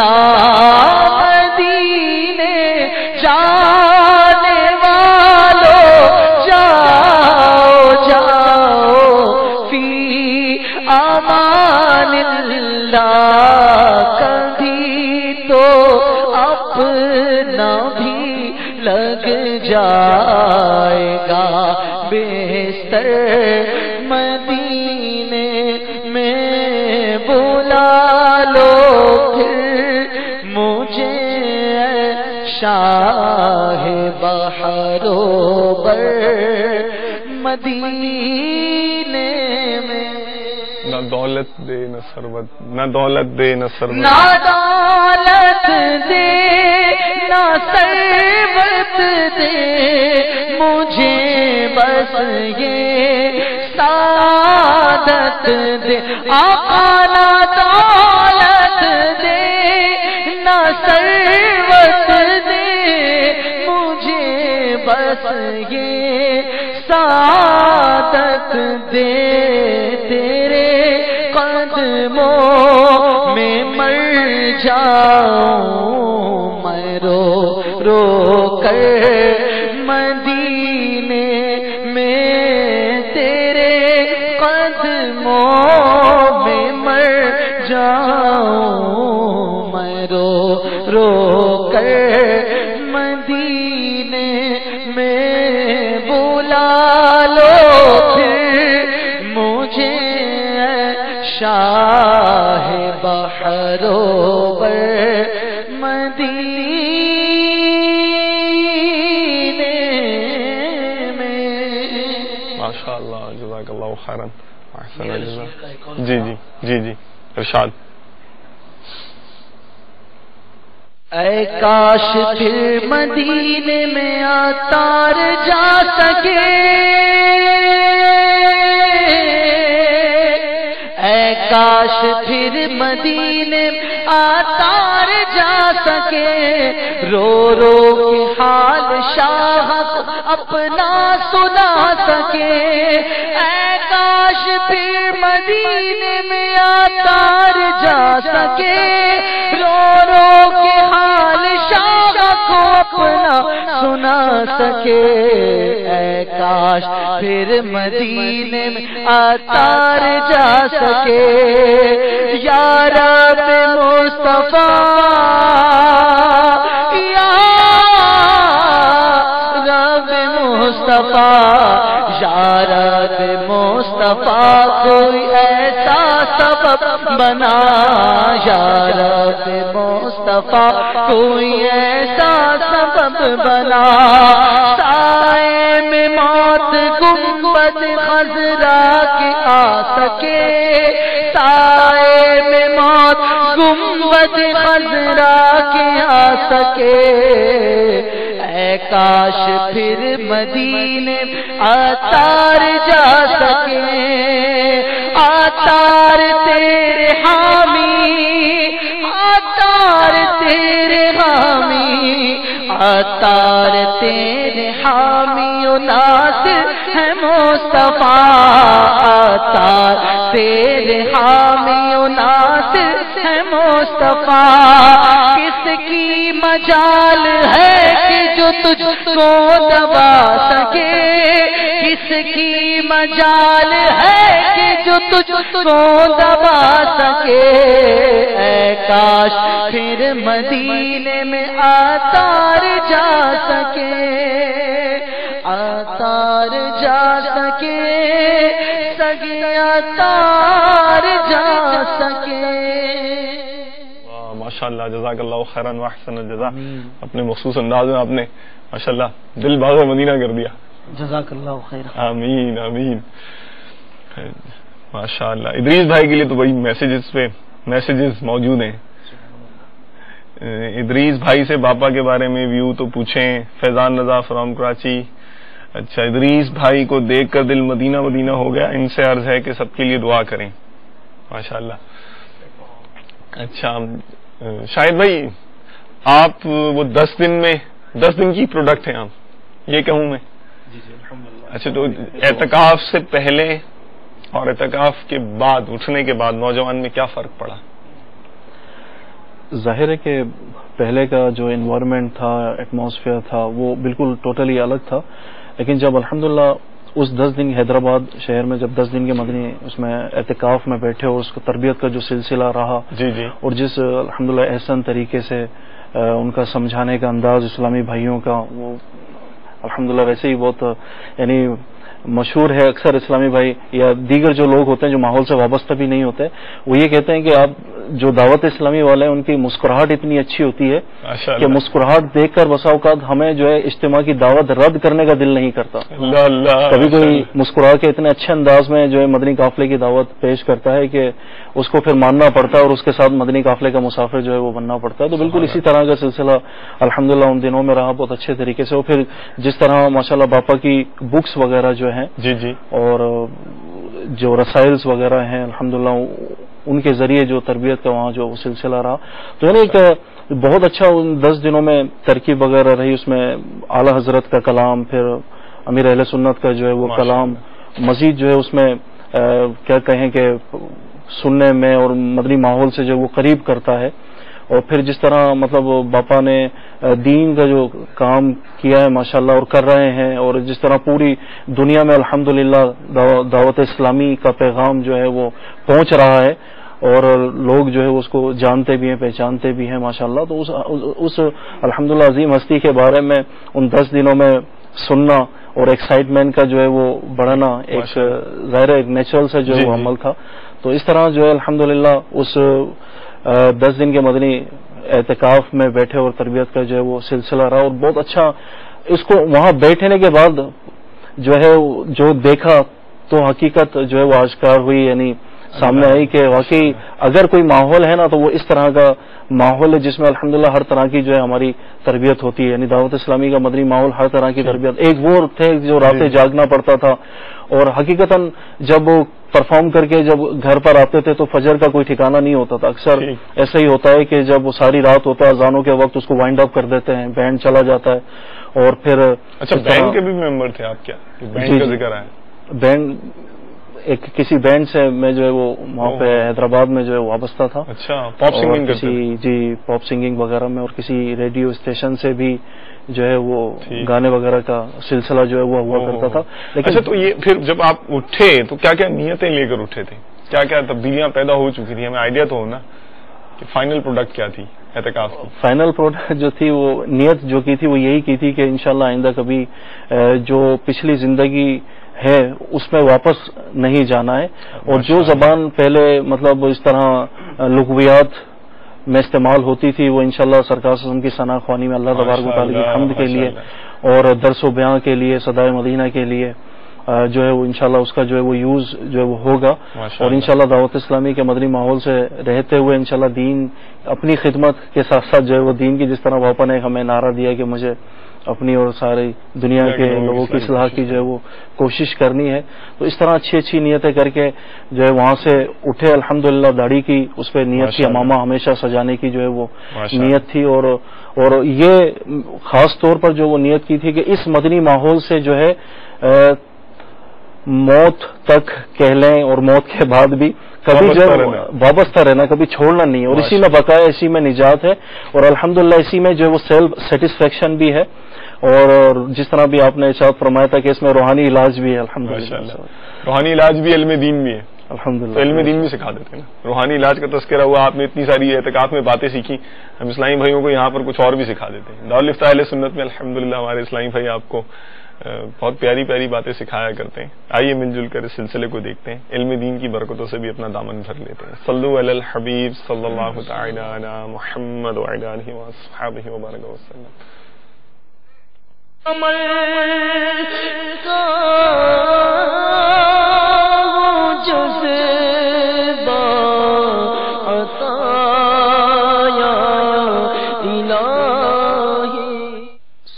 ملا کبھی تو اپنا بھی لگ جائے گا بستر مدینے میں بلا لو پھر مجھے شاہ بہارو بر مدینے میں. نہ دولت دے نہ ثروت، نہ دولت دے نہ ثروت، نہ دولت دے نہ ثروت دے مجھے بس یہ سعادت دے. آقا نہ دولت دے نہ ثروت دے مجھے بس یہ سعادت دے. تیرے قدموں میں مر جاؤں میں رو رو کر مدینے میں، تیرے قدموں میں مر جاؤں میں رو رو کر مدینے میں بلا لو پھر مجھے شاہ بہارو بر مدینے میں. ماشاء اللہ، جزاک اللہ خیرا. جی جی جی جی ارشاد. اے کاش پھر مدینے میں عطار جا سکے، اے کاش پھر مدینے میں عطار جا سکے، رو رو کے حال شاہ اپنا سنا سکے. اے کاش پھر مدینے میں عطار جا سکے، رو رو کے حال شاہ کو اپنا سنا سکے. اے کاش پھر مدینے میں عطار جا سکے. یا رب مصطفیٰ، یا رب مصطفیٰ، یا رب مصطفیٰ کوئی ایسا سبب بنا. یا رب مصطفیٰ کوئی ایسا سبب بنا. سائے میں موت گنبد خضرا کے آ سکے، سائے میں موت گنبد خضرا کے آ سکے. اے کاش پھر مدینے عطار جا سکے. عطار تیرے حامی، عطار تیرے حامی، عطار تیرے حامی و ناصر ہے مصطفیٰ. عطار تیرے حامی و ناصر ہے مصطفیٰ. کس کی مجال ہے کہ جو تجھ کو دبا سکے، کس کی مجال ہے کہ جو تجھ کو دبا سکے. اے کاش پھر مدینے میں عطار جا سکے، عطار جا سکے، سگے عطار جا سکے. ماشاء اللہ، جزاک اللہ خیرا واحسن الجزا. اپنے مخصوص انداز میں آپ نے ماشاء اللہ دل باغ مدینہ کر دیا. جزاک اللہ خیر. آمین آمین. ماشاء اللہ. ادریس بھائی کے لیے تو بڑی میسیجز موجود ہیں. ادریس بھائی سے باپا کے بارے میں ویو تو پوچھیں. فیضان رضا فرام کراچی. اچھا، ادریس بھائی کو دیکھ کر دل مدینہ مدینہ ہو گیا. ان سے عرض ہے کہ سب کے لیے دعا کریں. ماشاء اللہ. اچھا شاہد بھائی، آپ وہ 10 دن کی پروڈکٹ ہیں، آپ یہ کہوں میں؟ اچھا، تو اعتکاف سے پہلے اور اعتکاف کے بعد، اٹھنے کے بعد نوجوان میں کیا فرق پڑا؟ ظاہر ہے کہ پہلے کا جو انوائرمنٹ تھا، ایٹماسفیئر تھا، وہ بالکل ٹوٹلی الگ تھا. لیکن جب الحمدللہ اس 10 دن حیدرآباد شہر میں جب 10 دن کے مدنی اس میں اعتکاف میں بیٹھے اور اس کو تربیت کا جو سلسلہ رہا اور جس الحمدللہ احسن طریقے سے ان کا سمجھانے کا انداز اسلامی بھائیوں کا، وہ الحمدللہ ویسے ہی بہت یعنی مشہور ہے. اکثر اسلامی بھائی یا دیگر جو لوگ ہوتے ہیں جو ماحول سے وابستہ بھی نہیں ہوتے، وہ یہ کہتے ہیں کہ آپ جو دعوت اسلامی والے ہیں ان کی مسکراہٹ اتنی اچھی ہوتی ہے کہ مسکراہٹ دیکھ کر بسا اوقات ہمیں جو ہے اجتماع کی دعوت رد کرنے کا دل نہیں کرتا. کبھی کوئی مسکرا کے اتنے اچھے انداز میں جو ہے مدنی قافلے کی دعوت پیش کرتا ہے کہ اس کو پھر ماننا پڑتا ہے اور اس کے ساتھ مدنی قافلے کا مسافر جو ہے وہ بننا پڑتا ہے. تو بالکل اسی طرح کا سلسلہ الحمدللہ ان دنوں میں رہا بہت اچھے طریقے سے. اور پھر جس طرح ماشاءاللہ باپا کی بکس وغیرہ جو ہیں اور جو رسائلز وغیرہ ہیں الحمدللہ ان کے ذریعے جو تربیت کا وہاں جو سلسلہ رہا، تو یعنی ایک بہت اچھا ان 10 دنوں میں ترکیب وغیرہ رہی. اس میں اعلی حضرت کا کلام، پھر امیر اہل سنت کا جو ہے وہ کلام، مزید جو ہے اس میں کیا کہیں کہ سننے میں اور مدنی ماحول سے جو وہ قریب کرتا ہے. اور پھر جس طرح مطلب باپا نے دین کا جو کام کیا ہے ماشاءاللہ اور کر رہے ہیں، اور جس طرح پوری دنیا میں الحمدللہ دعوت اسلامی کا پیغام جو ہے وہ پہنچ رہا ہے اور لوگ جو ہے اس کو جانتے بھی ہیں، پہچانتے بھی ہیں ماشاءاللہ. تو اس الحمدللہ عظیم ہستی کے بارے میں ان 10 دنوں میں سننا اور ایکسائٹمنٹ کا جو ہے وہ بڑھنا ایک ظاہر ایک نیچرل سے جو ہے وہ عمل تھا. تو اس طرح جو ہے الحمدللہ اس 10 دن کے مدنی اعتکاف میں بیٹھے اور تربیت کا جو ہے وہ سلسلہ رہا. اور بہت اچھا اس کو وہاں بیٹھنے کے بعد جو ہے جو دیکھا تو حقیقت جو ہے وہ آشکار ہوئی، یعنی سامنے آئی کہ واقعی اگر کوئی ماحول ہے نا تو وہ اس طرح کا ماحول ہے جس میں الحمدللہ ہر طرح کی جو ہے ہماری تربیت ہوتی ہے. یعنی دعوت اسلامی کا مدنی ماحول ہر طرح کی تربیت. ایک وہ تھے جو راتیں جاگنا پڑتا تھا اور حقیقتاً جب پرفارم کر کے جب گھر پر آتے تھے تو فجر کا کوئی ٹھکانہ نہیں ہوتا تھا. اکثر ایسا ہی ہوتا ہے کہ جب وہ ساری رات ہوتا ہے اذانوں کے وقت اس کو وائنڈ اپ کر دیتے ہیں، بینڈ چلا جاتا ہے اور پھر اچھا بینڈ کے بھی ممبر تھے آپ؟ کیا بینڈ کا ذکر ہے؟ بینڈ ایک کسی بینڈ سے میں جو ہے وہ وہاں پہ حیدرآباد میں جو ہے وابستہ تھا. اچھا پاپ سنگنگ جی پاپ سنگنگ وغیرہ میں، اور کسی ریڈیو اسٹیشن سے بھی جو ہے وہ گانے وغیرہ کا سلسلہ جو ہے وہ ہوا کرتا تھا. لیکن اچھا تو یہ پھر جب آپ اٹھے تو کیا کیا نیتیں لے کر اٹھے تھے؟ کیا کیا تبدیلیاں پیدا ہو چکی تھی؟ ہمیں آئیڈیا تو ہونا کہ فائنل پروڈکٹ کیا تھی اعتکاف کی. فائنل پروڈکٹ جو تھی وہ نیت جو کی تھی وہ یہی کی تھی کہ انشاءاللہ آئندہ کبھی جو پچھلی زندگی ہے اس میں واپس نہیں جانا ہے. اور جو زبان پہلے مطلب اس طرح لغویات میں استعمال ہوتی تھی وہ انشاءاللہ سرکار صلی اللہ علیہ وسلم کی ثنا خوانی میں اللہ تبارک و تعالی کی حمد کے لیے اور درس و بیان کے لیے، صدائے مدینہ کے لیے جو ہے وہ انشاءاللہ اس کا جو ہے وہ یوز جو ہے وہ ہوگا. اور انشاءاللہ دعوت اسلامی کے مدنی ماحول سے رہتے ہوئے انشاءاللہ دین اپنی خدمت کے ساتھ ساتھ جو ہے وہ دین کی جس طرح باپا نے ہمیں نعرہ دیا کہ مجھے اپنی اور ساری دنیا کے لوگوں کی اصلاح کی جو ہے وہ کوشش کرنی ہے. تو اس طرح اچھی اچھی نیتیں کر کے جو ہے وہاں سے اٹھے. الحمدللہ داڑھی کی اس پہ نیت تھی، امامہ ہمیشہ سجانے کی جو ہے وہ نیت تھی. اور یہ خاص طور پر جو وہ نیت کی تھی کہ اس مدنی ماحول سے جو ہے موت تک کہہ لیں اور موت کے بعد بھی کبھی جو وابستہ رہنا، کبھی چھوڑنا نہیں ہے. اور اسی میں بقایا، اسی میں نجات ہے. اور الحمدللہ اسی میں جو ہے وہ سیلف سیٹسفیکشن بھی ہے. اور جس طرح بھی آپ نے ارشاد فرمایا تھا کہ اس میں روحانی علاج بھی ہے. الحمدللہ روحانی علاج بھی، علم دین بھی ہے. الحمدللہ علم دین بھی سکھا دیتے ہیں نا. روحانی علاج کا تذکرہ ہوا، آپ نے اتنی ساری اعتکاف میں باتیں سیکھی. ہم اسلامی بھائیوں کو یہاں پر کچھ اور بھی سکھا دیتے ہیں. دارالفتہ اہل سنت میں الحمدللہ ہمارے اسلامی بھائی آپ کو بہت پیاری پیاری باتیں سکھایا کرتے ہیں. آئیے مل جل کر اس سلسلے کو دیکھتے ہیں. علم دین کی برکتوں سے بھی اپنا دامن بھر لیتے ہیں. صلو علی الحبیب صلی اللہ تعالی علی محمد وعلی آلہ وصحبہ وبارک وسلم.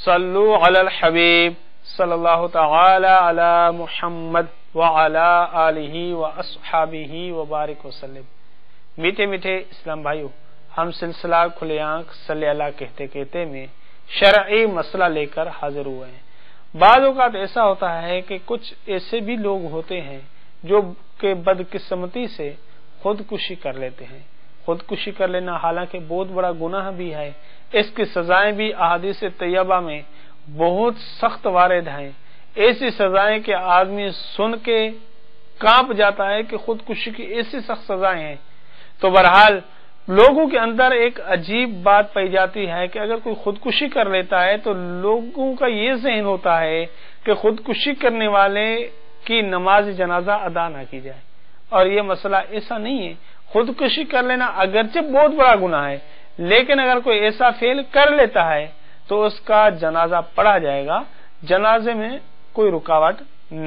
صلو علی الحبیب صلی اللہ تعالی علی محمد وعلی آلہ واصحابہ وبارک وسلم. میٹھے میٹھے اسلام بھائیو، ہم سلسلہ کھلے آنکھ صلی اللہ کہتے کہتے میں شرعی مسئلہ لے کر حاضر ہوئے ہیں. بعض اوقات ایسا ہوتا ہے کہ کچھ ایسے بھی لوگ ہوتے ہیں جو کہ بدقسمتی سے خودکشی کر لیتے ہیں. خودکشی کر لینا حالانکہ بہت بڑا گناہ بھی ہے. اس کی سزائیں بھی احادیث طیبہ میں بہت سخت وارد ہیں. ایسی سزائیں کہ آدمی سن کے کانپ جاتا ہے کہ خودکشی کی ایسی سخت سزائیں ہیں. تو بہرحال لوگوں کے اندر ایک عجیب بات پائی جاتی ہے کہ اگر کوئی خودکشی کر لیتا ہے تو لوگوں کا یہ ذہن ہوتا ہے کہ خودکشی کرنے والے کی نماز جنازہ ادا نہ کی جائے، اور یہ مسئلہ ایسا نہیں ہے. خودکشی کر لینا اگرچہ بہت بڑا گناہ ہے، لیکن اگر کوئی ایسا فعل کر لیتا ہے تو اس کا جنازہ پڑھا جائے گا، جنازے میں کوئی رکاوٹ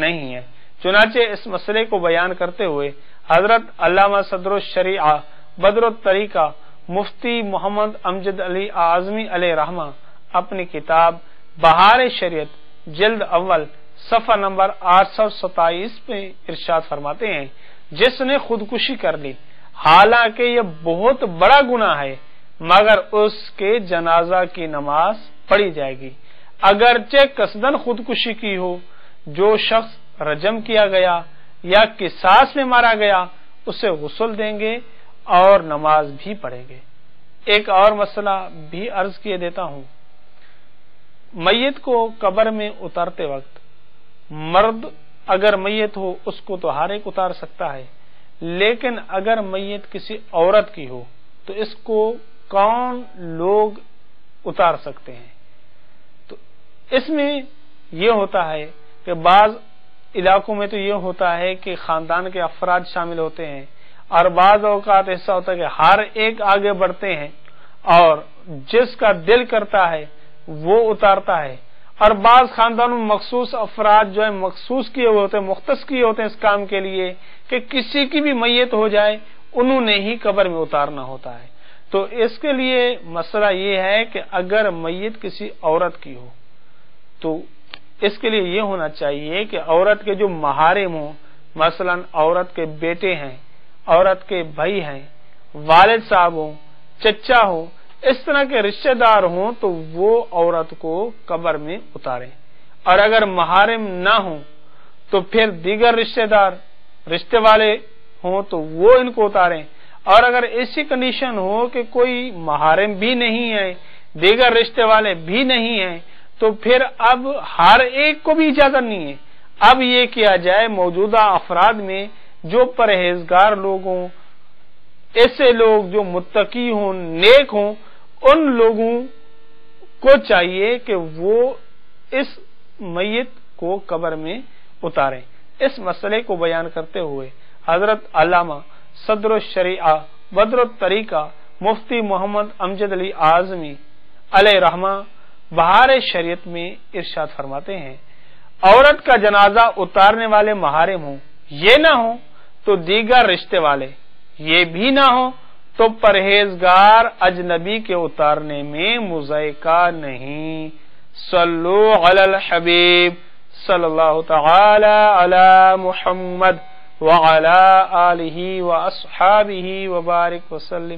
نہیں ہے. چنانچہ اس مسئلے کو بیان کرتے ہوئے حضرت علامہ صدر الشریعہ بدر الطریقہ مفتی محمد امجد علی اعظمی علیہ رحمہ اپنی کتاب بہار شریعت جلد اول صفحہ نمبر 827 پہ ارشاد فرماتے ہیں، جس نے خودکشی کر لی حالانکہ یہ بہت بڑا گناہ ہے مگر اس کے جنازہ کی نماز پڑھی جائے گی، اگرچہ قصدن خودکشی کی ہو. جو شخص رجم کیا گیا یا قصاص میں مارا گیا اسے غسل دیں گے اور نماز بھی پڑھیں گے. ایک اور مسئلہ بھی عرض کیے دیتا ہوں. میت کو قبر میں اتارتے وقت مرد اگر میت ہو اس کو تو ہر ایک اتار سکتا ہے، لیکن اگر میت کسی عورت کی ہو تو اس کو کون لوگ اتار سکتے ہیں؟ تو اس میں یہ ہوتا ہے کہ بعض علاقوں میں تو یہ ہوتا ہے کہ خاندان کے افراد شامل ہوتے ہیں، اور بعض اوقات ایسا ہوتا ہے کہ ہر ایک آگے بڑھتے ہیں اور جس کا دل کرتا ہے وہ اتارتا ہے. اور بعض خاندانوں میں مخصوص افراد جو ہے مخصوص کیے ہوئے ہوتے ہیں، مختص کیے ہوتے ہیں اس کام کے لیے کہ کسی کی بھی میت ہو جائے انہوں نے ہی قبر میں اتارنا ہوتا ہے. تو اس کے لیے مسئلہ یہ ہے کہ اگر میت کسی عورت کی ہو تو اس کے لیے یہ ہونا چاہیے کہ عورت کے جو محارم ہوں، مثلا عورت کے بیٹے ہیں، عورت کے بھائی ہیں، والد صاحب ہوں، چچا ہو، اس طرح کے رشتہ دار ہوں تو وہ عورت کو قبر میں اتاریں. اور اگر محارم نہ ہوں تو پھر دیگر رشتہ دار رشتے والے ہوں تو وہ ان کو اتاریں. اور اگر ایسی کنڈیشن ہو کہ کوئی محارم بھی نہیں ہے، دیگر رشتے والے بھی نہیں ہیں، تو پھر اب ہر ایک کو بھی اجازت نہیں ہے. اب یہ کیا جائے موجودہ افراد میں جو پرہیزگار لوگ ہوں، ایسے لوگ جو متقی ہوں، نیک ہوں، ان لوگوں کو چاہیے کہ وہ اس میت کو قبر میں اتاریں. اس مسئلے کو بیان کرتے ہوئے حضرت علامہ صدر الشریعہ بدر الطریقہ مفتی محمد امجد علی اعظمی علیہ رحمہ بہار شریعت میں ارشاد فرماتے ہیں، عورت کا جنازہ اتارنے والے محارم ہوں، یہ نہ ہوں تو دیگر رشتے والے، یہ بھی نہ ہوں تو پرہیزگار اجنبی کے اتارنے میں مذائقہ نہیں. صلو علی الحبیب صلی اللہ تعالی علی محمد وعلی آلہ واصحابہ وبارک وسلم.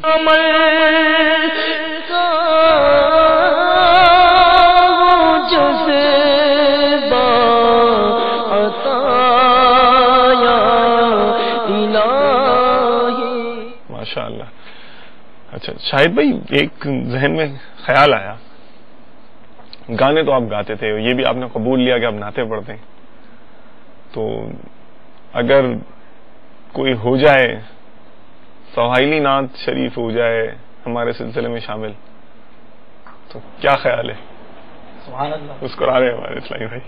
ماشاء اللہ. اچھا شاہد بھائی، ایک ذہن میں خیال آیا، گانے تو آپ گاتے تھے، یہ بھی آپ نے قبول لیا کہ آپ نعتیں پڑھتے ہیں، تو اگر کوئی ہو جائے سواحلی نعت شریف ہو جائے ہمارے سلسلے میں شامل تو کیا خیال ہے؟ سبحان اللہ. اس کو رہے ہمارے اسلامی بھائی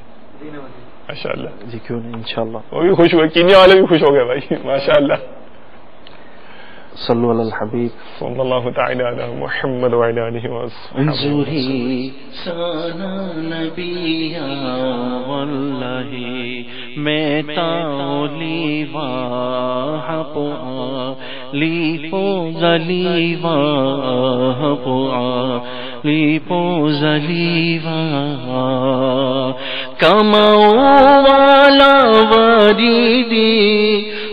ماشاء اللہ. جی کیوں نہیں، انشاءاللہ. وہ بھی خوش ہوئے، کینیا والے بھی خوش ہو گئے بھائی ماشاء اللہ. صلو علی الحبیب صلی اللہ تعالی علی محمد وعلی آلہ وصحبہ. انظری سانا نبیا واللہ میں تاولی واہپا لیپو زلیوا ہپا لیپو زلیوا کماؤ والا وریدی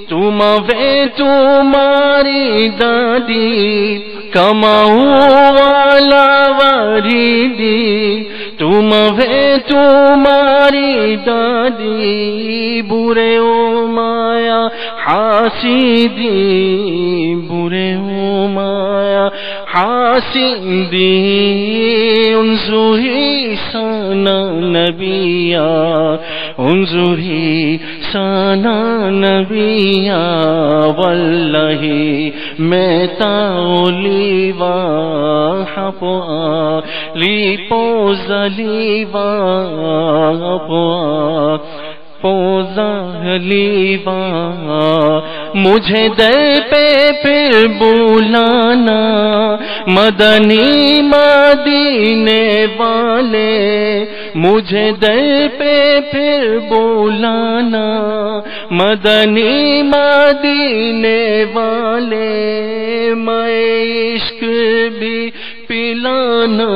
تم وے تمہاری دادی کماؤ والا وریدی تم وے تمہاری دادی برے او مایا حاسیدی برے او مایا حاسدی انظری سانا نبیا انظری سانا نبیا واللہ میں تاولی واحپا لی پوزلی واحپا پوزلیوا مجھے در پہ پھر بلانا مدنی مدینے والے مجھے در پہ پھر بلانا مدنی مدینے والے میں عشق بھی پلانا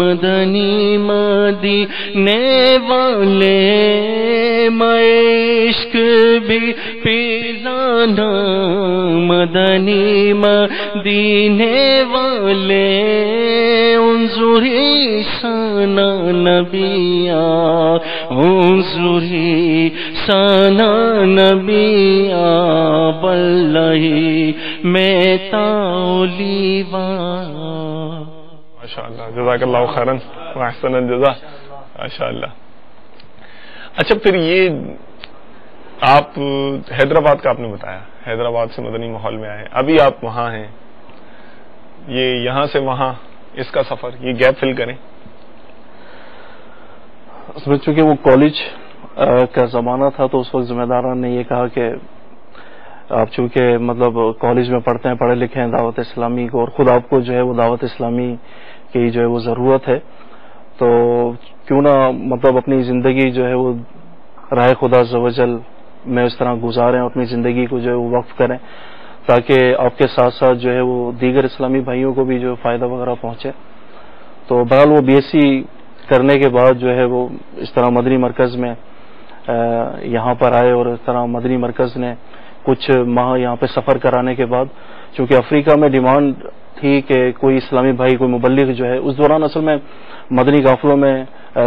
مدنی مدینے والے میں عشق بھی پلانا مدنی مدینے والے انظری سانا نبیا انظری سانا نبیا واللہ میں تاولیوا. ماشاء اللہ جزاک اللہ خیرن واحسن الجزا. ماشاء اللہ. اچھا پھر یہ آپ حیدرآباد کا آپ نے بتایا حیدرآباد سے مدنی ماحول میں آئے ابھی آپ وہاں ہیں یہ یہاں سے وہاں اس کا سفر یہ گیپ فل کریں. اس میں چونکہ وہ کالج کا زمانہ تھا تو اس وقت ذمہ داران نے یہ کہا کہ آپ چونکہ مطلب کالج میں پڑھتے ہیں پڑھے لکھے ہیں دعوت اسلامی کو اور خود آپ کو جو ہے وہ دعوت اسلامی کی جو ہے وہ ضرورت ہے تو کیوں نہ مطلب اپنی زندگی جو ہے وہ راہ خدا عز و جل میں اس طرح گزاریں اپنی زندگی کو جو ہے وہ وقف کریں تاکہ آپ کے ساتھ ساتھ جو ہے وہ دیگر اسلامی بھائیوں کو بھی جو فائدہ وغیرہ پہنچے. تو بہرحال وہ BSc کرنے کے بعد جو ہے وہ اس طرح مدنی مرکز میں یہاں پر آئے اور اس طرح مدنی مرکز نے کچھ ماہ یہاں پہ سفر کرانے کے بعد چونکہ افریقہ میں ڈیمانڈ تھی کہ کوئی اسلامی بھائی کوئی مبلغ جو ہے اس دوران اصل میں مدنی قافلوں میں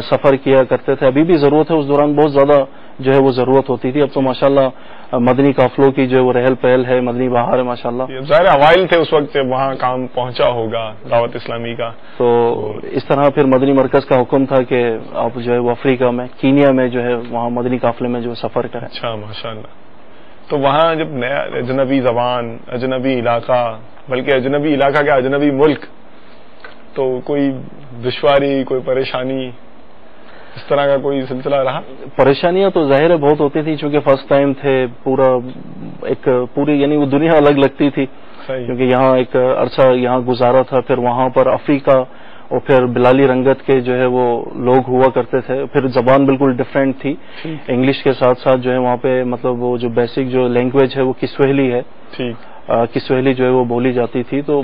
سفر کیا کرتے تھے ابھی بھی ضرورت ہے اس دوران بہت زیادہ جو ہے وہ ضرورت ہوتی تھی. اب تو ماشاءاللہ مدنی قافلوں کی جو ہے وہ رہل پہل ہے مدنی بہار ہے ماشاءاللہ. ظاہر اوائل تھے اس وقت جب وہاں کام پہنچا ہوگا دعوت اسلامی کا تو اس طرح پھر مدنی مرکز کا حکم تھا کہ آپ جو ہے وہ افریقہ میں کینیا میں جو ہے وہاں مدنی قافلے میں جو سفر کریں. اچھا ماشاءاللہ. تو وہاں جب نیا اجنبی زبان اجنبی علاقہ بلکہ اجنبی علاقہ کا اجنبی ملک تو کوئی دشواری کوئی پریشانی اس طرح کا کوئی سلسلہ رہا؟ پریشانیاں تو ظاہر ہے بہت ہوتی تھی چونکہ فرسٹ ٹائم تھے پوری یعنی وہ دنیا الگ لگتی تھی کیونکہ یہاں ایک عرصہ یہاں گزارا تھا پھر وہاں پر افریقہ اور پھر بلالی رنگت کے جو ہے وہ لوگ ہوا کرتے تھے پھر زبان بالکل ڈفرینٹ تھی انگلش کے ساتھ ساتھ جو ہے وہاں پہ مطلب وہ جو بیسک جو لینگویج ہے وہ کسوہلی ہے کسوہلی جو ہے وہ بولی جاتی تھی تو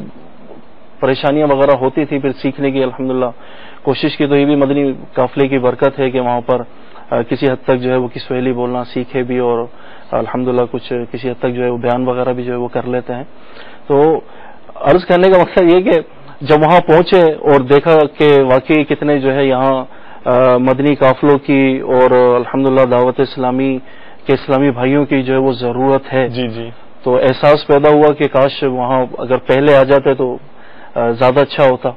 پریشانیاں وغیرہ ہوتی تھی پھر سیکھنے کی الحمدللہ کوشش کی تو یہ بھی مدنی قافلے کی برکت ہے کہ وہاں پر کسی حد تک جو ہے وہ کسوہلی بولنا سیکھے بھی اور الحمدللہ کچھ کسی حد تک جو ہے وہ بیان وغیرہ بھی جو ہے وہ کر لیتے ہیں. تو عرض کرنے کا مقصد یہ کہ جب وہاں پہنچے اور دیکھا کہ واقعی کتنے جو ہے یہاں مدنی قافلوں کی اور الحمدللہ دعوت اسلامی کے اسلامی بھائیوں کی جو ہے وہ ضرورت ہے تو احساس پیدا ہوا کہ کاش وہاں اگر پہلے آ جاتے تو زیادہ اچھا ہوتا.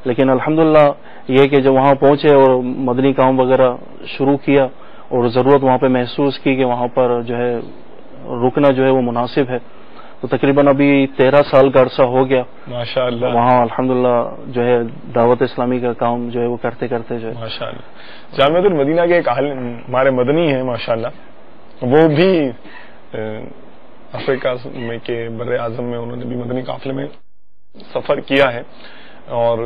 لیکن الحمدللہ یہ کہ جب وہاں پہنچے اور مدنی کام وغیرہ شروع کیا اور ضرورت وہاں پہ محسوس کی کہ وہاں پر جو ہے رکنا جو ہے وہ مناسب ہے تو تقریباً ابھی 13 سال کا عرصہ ہو گیا ماشاءاللہ وہاں الحمدللہ جو ہے دعوت اسلامی کا کام جو ہے وہ کرتے کرتے جو ہے ماشاءاللہ. جامعۃ المدینہ کے ایک عالم ہمارے مدنی ہیں ماشاءاللہ وہ بھی افریقہ میں کے بر اعظم میں انہوں نے بھی مدنی قافلے میں سفر کیا ہے اور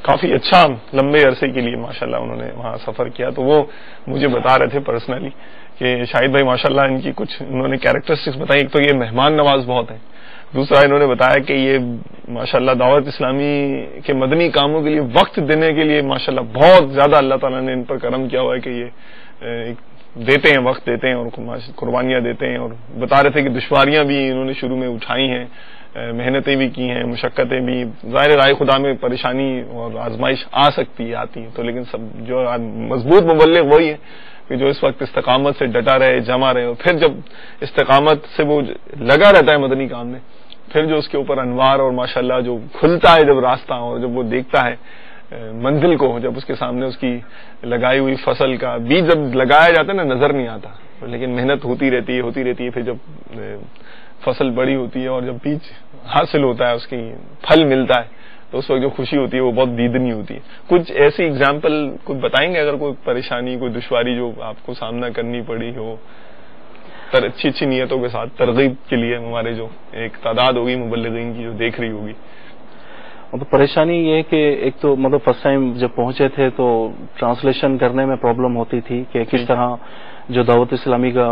کافی اچھا لمبے عرصے کے لیے ماشاءاللہ انہوں نے وہاں سفر کیا تو وہ مجھے بتا رہے تھے پرسنلی کہ شاہد بھائی ماشاءاللہ ان کی کچھ انہوں نے کیریکٹرسٹکس بتائی. ایک تو یہ مہمان نواز بہت ہیں دوسرا انہوں نے بتایا کہ یہ ماشاءاللہ دعوت اسلامی کے مدنی کاموں کے لیے وقت دینے کے لیے ماشاءاللہ بہت زیادہ اللہ تعالیٰ نے ان پر کرم کیا ہوا ہے کہ یہ دیتے ہیں وقت دیتے ہیں اور قربانیاں دیتے ہیں اور بتا رہے تھے کہ دشواریاں بھی انہوں نے شروع میں اٹھائی ہیں محنتیں بھی کی ہیں مشقتیں بھی ظاہر رائے خدا میں پریشانی اور آزمائش آ سکتی ہے آتی ہے تو لیکن سب جو مضبوط مبلغ وہی ہے کہ جو اس وقت استقامت سے ڈٹا رہے جمع رہے اور پھر جب استقامت سے وہ لگا رہتا ہے مدنی کام میں پھر جو اس کے اوپر انوار اور ماشاءاللہ جو کھلتا ہے جب راستہ، اور جب وہ دیکھتا ہے منزل کو، جب اس کے سامنے اس کی لگائی ہوئی فصل کا بیج جب لگایا جاتا ہے نا نظر نہیں آتا، لیکن محنت ہوتی رہتی ہے، پھر جب فصل بڑی ہوتی ہے اور جب بیج حاصل ہوتا ہے، اس کی پھل ملتا ہے، تو اس وقت جو خوشی ہوتی ہے وہ بہت دیدنی ہوتی ہے. کچھ ایسی اگزامپل کچھ بتائیں گے اگر کوئی پریشانی کوئی دشواری جو آپ کو سامنا کرنی پڑی ہو، اچھی نیتوں کے ساتھ ترغیب کے لیے ہمارے جو ایک تعداد ہوگی مبلغین کی جو دیکھ رہی ہوگی؟ مطلب پریشانی یہ ہے کہ ایک تو مطلب فرسٹ ٹائم جب پہنچے تھے تو ٹرانسلیشن کرنے میں پرابلم ہوتی تھی کہ کس طرح جو دعوت اسلامی کا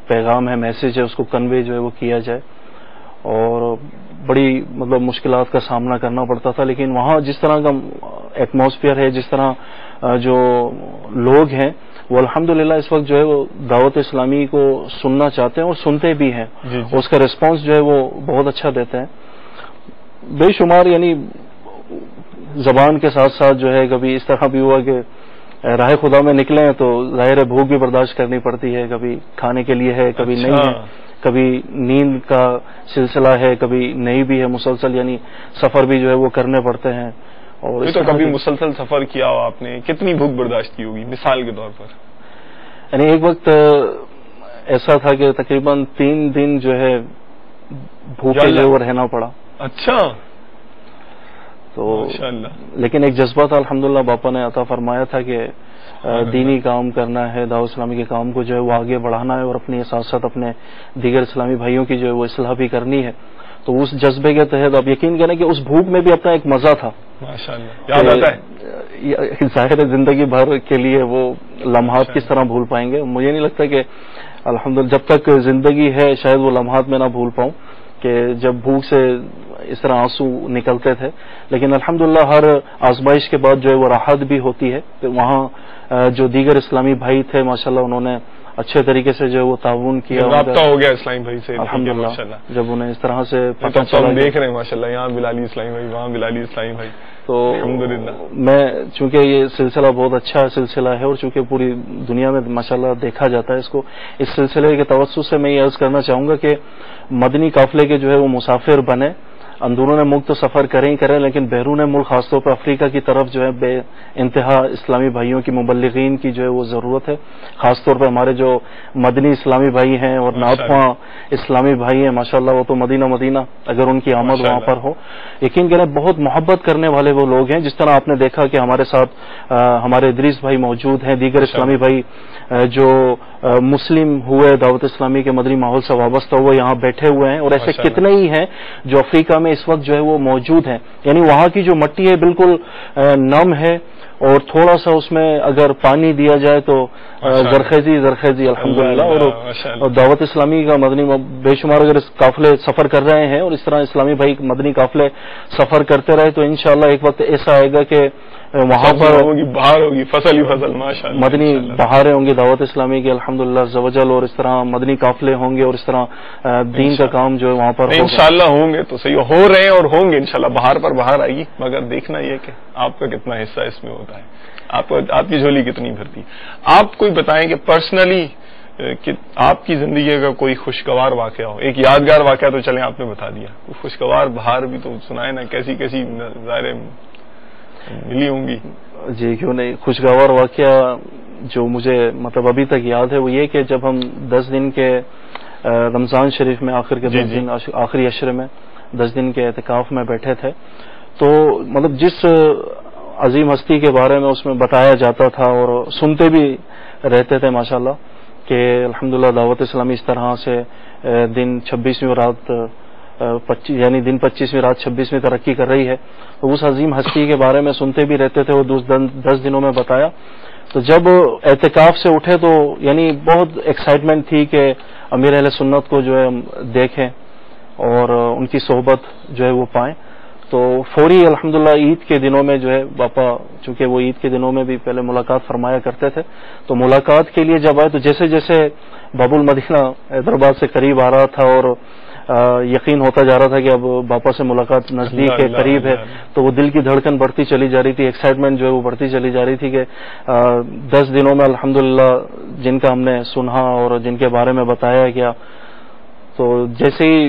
پیغام ہے، میسج ہے، اس کو کنوے جو ہے وہ کیا جائے، اور بڑی مطلب مشکلات کا سامنا کرنا پڑتا تھا. لیکن وہاں جس طرح کا ایٹماسفیئر ہے، جس طرح جو لوگ ہیں، وہ الحمدللہ اس وقت جو ہے وہ دعوت اسلامی کو سننا چاہتے ہیں اور سنتے بھی ہیں. اس کا ریسپانس جو ہے وہ بہت اچھا دیتے ہیں. بے شمار یعنی زبان کے ساتھ ساتھ جو ہے کبھی اس طرح بھی ہوا کہ راہ خدا میں نکلے تو ظاہر ہے بھوک بھی برداشت کرنی پڑتی ہے، کبھی کھانے کے لیے ہے، کبھی نہیں ہے، کبھی نیند کا سلسلہ ہے، کبھی نہیں بھی ہے، مسلسل یعنی سفر بھی جو ہے وہ کرنے پڑتے ہیں. اور تو کبھی مسلسل سفر کیا ہو آپ نے، کتنی بھوک برداشت کی ہوگی مثال کے طور پر؟ یعنی ایک وقت ایسا تھا کہ تقریباً 3 دن جو ہے بھوکے جو وہ رہنا پڑا. اچھا. تو لیکن ایک جذبہ تھا الحمدللہ، باپا نے عطا فرمایا تھا کہ دینی کام کرنا ہے، دعوت اسلامی کے کام کو جو ہے وہ آگے بڑھانا ہے، اور اپنے ساتھ ساتھ اپنے دیگر اسلامی بھائیوں کی جو ہے وہ اصلاح بھی کرنی ہے. تو اس جذبے کے تحت آپ یقین کریں کہ اس بھوک میں بھی اپنا ایک مزہ تھا. یاد آتا ہے ظاہر زندگی بھر کے لیے وہ لمحات کس طرح بھول پائیں گے. مجھے نہیں لگتا کہ الحمدللہ جب تک زندگی ہے شاید وہ لمحات میں نہ بھول پاؤں کہ جب بھوک سے اس طرح آنسو نکلتے تھے. لیکن الحمدللہ ہر آزمائش کے بعد جو ہے وہ راحت بھی ہوتی ہے. وہاں جو دیگر اسلامی بھائی تھے ماشاءاللہ انہوں نے اچھے طریقے سے جو ہے وہ تعاون کیا، رابطہ ہو گیا اسلامی بھائی سے الحمدللہ. جب انہیں اس طرح سے پتہ چلا، دیکھ رہے ہیں ماشاءاللہ یہاں بلالی اسلامی بھائی، وہاں بلالی اسلامی بھائی. تو میں چونکہ یہ سلسلہ بہت اچھا سلسلہ ہے اور چونکہ پوری دنیا میں ماشاءاللہ دیکھا جاتا ہے اس کو، اس سلسلے کے توسط سے میں یہ عرض کرنا چاہوں گا کہ مدنی قافلے کے جو ہے وہ مسافر بنے، اندرون ملک تو سفر کریں ہی کریں، لیکن بیرون ملک خاص طور پر افریقہ کی طرف جو ہے بے انتہا اسلامی بھائیوں کی مبلغین کی جو ہے وہ ضرورت ہے. خاص طور پہ ہمارے جو مدنی اسلامی بھائی ہیں اور نعتخواں اسلامی بھائی ہیں ماشاءاللہ، وہ تو مدینہ اگر ان کی آمد وہاں پر ہو، یقین کریں بہت محبت کرنے والے وہ لوگ ہیں. جس طرح آپ نے دیکھا کہ ہمارے ساتھ ہمارے ادریس بھائی موجود ہیں، دیگر اسلامی بھائی جو مسلم ہوئے دعوت اسلامی کے مدنی ماحول سے وابستہ ہوئے یہاں بیٹھے ہوئے ہیں، اور ایسے کتنے ہی ہیں جو افریقہ میں اس وقت جو ہے وہ موجود ہیں. یعنی وہاں کی جو مٹی ہے بالکل نم ہے، اور تھوڑا سا اس میں اگر پانی دیا جائے تو زرخیزی الحمدللہ. اور دعوت اسلامی کا مدنی بے شمار اگر اس قافلے سفر کر رہے ہیں اور اس طرح اسلامی بھائی مدنی قافلے سفر کرتے رہے تو انشاءاللہ ایک وقت ایسا آئے گا کہ وہاں پر بہار ہوگی، فصل ہی فصل ماشاءاللہ، مدنی بہاریں ہوں گی دعوت اسلامی کی الحمدللہ عزوجل، اور اس طرح مدنی قافلے ہوں گے اور اس طرح دین کا کام جو ہے وہاں پر انشاءاللہ ہوں گے. تو صحیح ہو رہے ہیں اور ہوں گے انشاءاللہ. بہار پر بہار آئے گی، مگر دیکھنا یہ کہ آپ کا کتنا حصہ اس میں ہوتا ہے، آپ کی جھولی کتنی بھرتی. آپ کوئی بتائیں کہ پرسنلی کہ آپ کی زندگی کا کوئی خوشگوار واقعہ ہو، ایک یادگار واقعہ تو چلیں آپ نے بتا دیا، خوشگوار بہار بھی تو سنائے نا، کیسی کیسی ظاہر ملی ہوں گی. جی کیوں نہیں. خوشگوار واقعہ جو مجھے مطلب ابھی تک یاد ہے وہ یہ کہ جب ہم 10 دن کے رمضان شریف میں آخر کے 10 دن آخری عشرے میں 10 دن کے اعتکاف میں بیٹھے تھے، تو مطلب جس عظیم ہستی کے بارے میں اس میں بتایا جاتا تھا اور سنتے بھی رہتے تھے ماشاءاللہ کہ الحمدللہ دعوت اسلامی اس طرح سے دن 26ویں رات یعنی دن 25ویں رات 26ویں ترقی کر رہی ہے، تو اس عظیم ہستی کے بارے میں سنتے بھی رہتے تھے. وہ 10 دنوں میں بتایا. تو جب اعتکاف سے اٹھے تو یعنی بہت ایکسائٹمنٹ تھی کہ امیر اہل سنت کو جو ہے دیکھیں اور ان کی صحبت جو ہے وہ پائیں. تو فوری الحمدللہ عید کے دنوں میں جو ہے باپا چونکہ وہ عید کے دنوں میں بھی پہلے ملاقات فرمایا کرتے تھے، تو ملاقات کے لیے جب آئے تو جیسے جیسے باب المدینہ حیدرآباد سے قریب آ رہا تھا اور یقین ہوتا جا رہا تھا کہ اب باپا سے ملاقات نزدیک ہے، قریب ہے، تو وہ دل کی دھڑکن بڑھتی چلی جا رہی تھی، ایکسائٹمنٹ جو ہے وہ بڑھتی چلی جا رہی تھی کہ 10 دنوں میں الحمدللہ جن کا ہم نے سنا اور جن کے بارے میں بتایا گیا، تو جیسے ہی